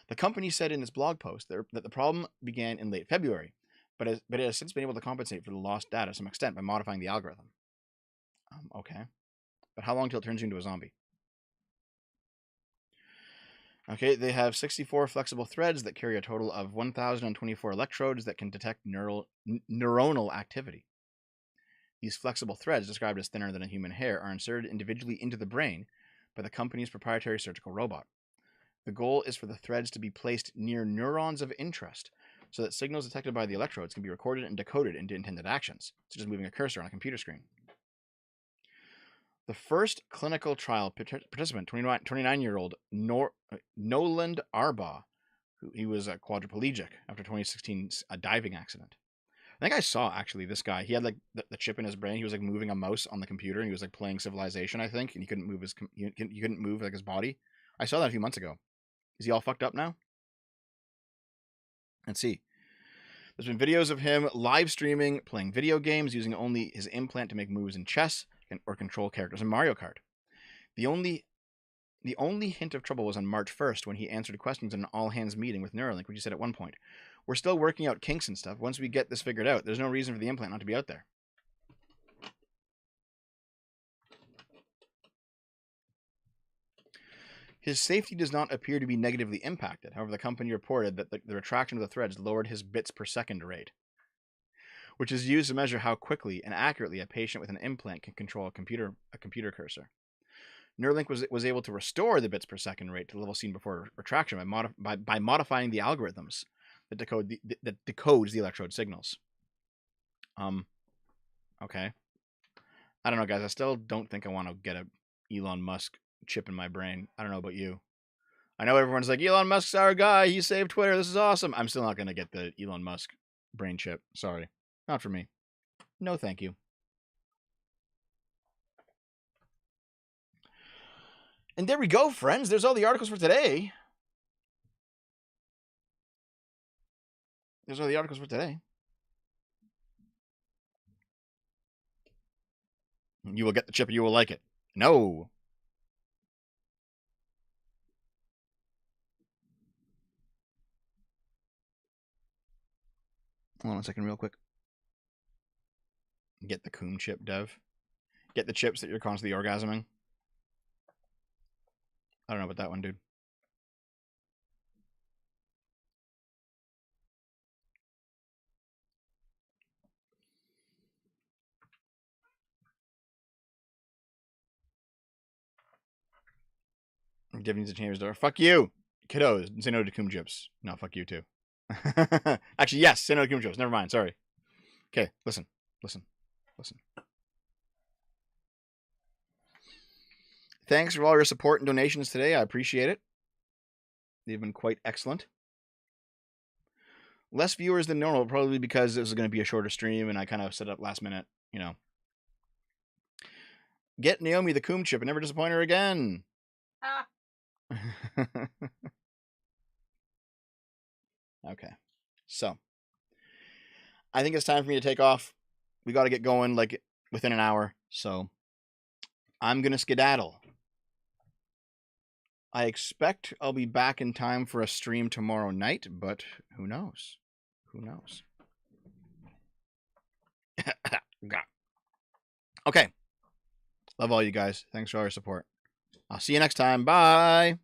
The company said in its blog post that the problem began in late February, but it has since been able to compensate for the lost data to some extent by modifying the algorithm. Okay. But how long till it turns you into a zombie? Okay, they have 64 flexible threads that carry a total of 1,024 electrodes that can detect neuronal activity. These flexible threads, described as thinner than a human hair, are inserted individually into the brain by the company's proprietary surgical robot. The goal is for the threads to be placed near neurons of interest, so that signals detected by the electrodes can be recorded and decoded into intended actions, such as moving a cursor on a computer screen. The first clinical trial participant, 29-year-old Noland Arbaugh, he was a quadriplegic after 2016 a diving accident. I think I saw actually this guy. He had like the chip in his brain. He was like moving a mouse on the computer, and he was like playing Civilization, I think, and he couldn't move he couldn't move like his body. I saw that a few months ago. Is he all fucked up now? Let's see. There's been videos of him live streaming, playing video games, using only his implant to make moves in chess or control characters in Mario Kart. The only hint of trouble was on March 1st when he answered questions in an all-hands meeting with Neuralink, which he said at one point, "We're still working out kinks and stuff. Once we get this figured out, there's no reason for the implant not to be out there." His safety does not appear to be negatively impacted. However, the company reported that the retraction of the threads lowered his bits per second rate, which is used to measure how quickly and accurately a patient with an implant can control a computer cursor. Neuralink was able to restore the bits per second rate to the level seen before retraction by modifying the algorithms that decodes the electrode signals. Okay. I don't know, guys. I still don't think I want to get a Elon Musk chip in my brain. I don't know about you. I know everyone's like, Elon Musk's our guy. He saved Twitter. This is awesome. I'm still not going to get the Elon Musk brain chip. Sorry. Not for me. No, thank you. And there we go, friends. There's all the articles for today. There's all the articles for today. You will get the chip and you will like it. No. Hold on a second real quick. Get the Coom chip, Dev. Get the chips that you're constantly orgasming. I don't know about that one, dude. Dev needs to change his door. Fuck you, kiddos. Say no to Coom chips. No, fuck you too. Actually, yes. Say no to Coom chips. Never mind. Sorry. Okay, listen. Thanks for all your support and donations today. I appreciate it. They've been quite excellent. Less viewers than normal, probably because this is going to be a shorter stream and I kind of set it up last minute, you know. Get Naomi the Coom chip and never disappoint her again. Ah. Okay. So, I think it's time for me to take off. We got to get going like within an hour. So, I'm going to skedaddle. I expect I'll be back in time for a stream tomorrow night, but who knows? Who knows? Okay. Love all you guys. Thanks for all your support. I'll see you next time. Bye.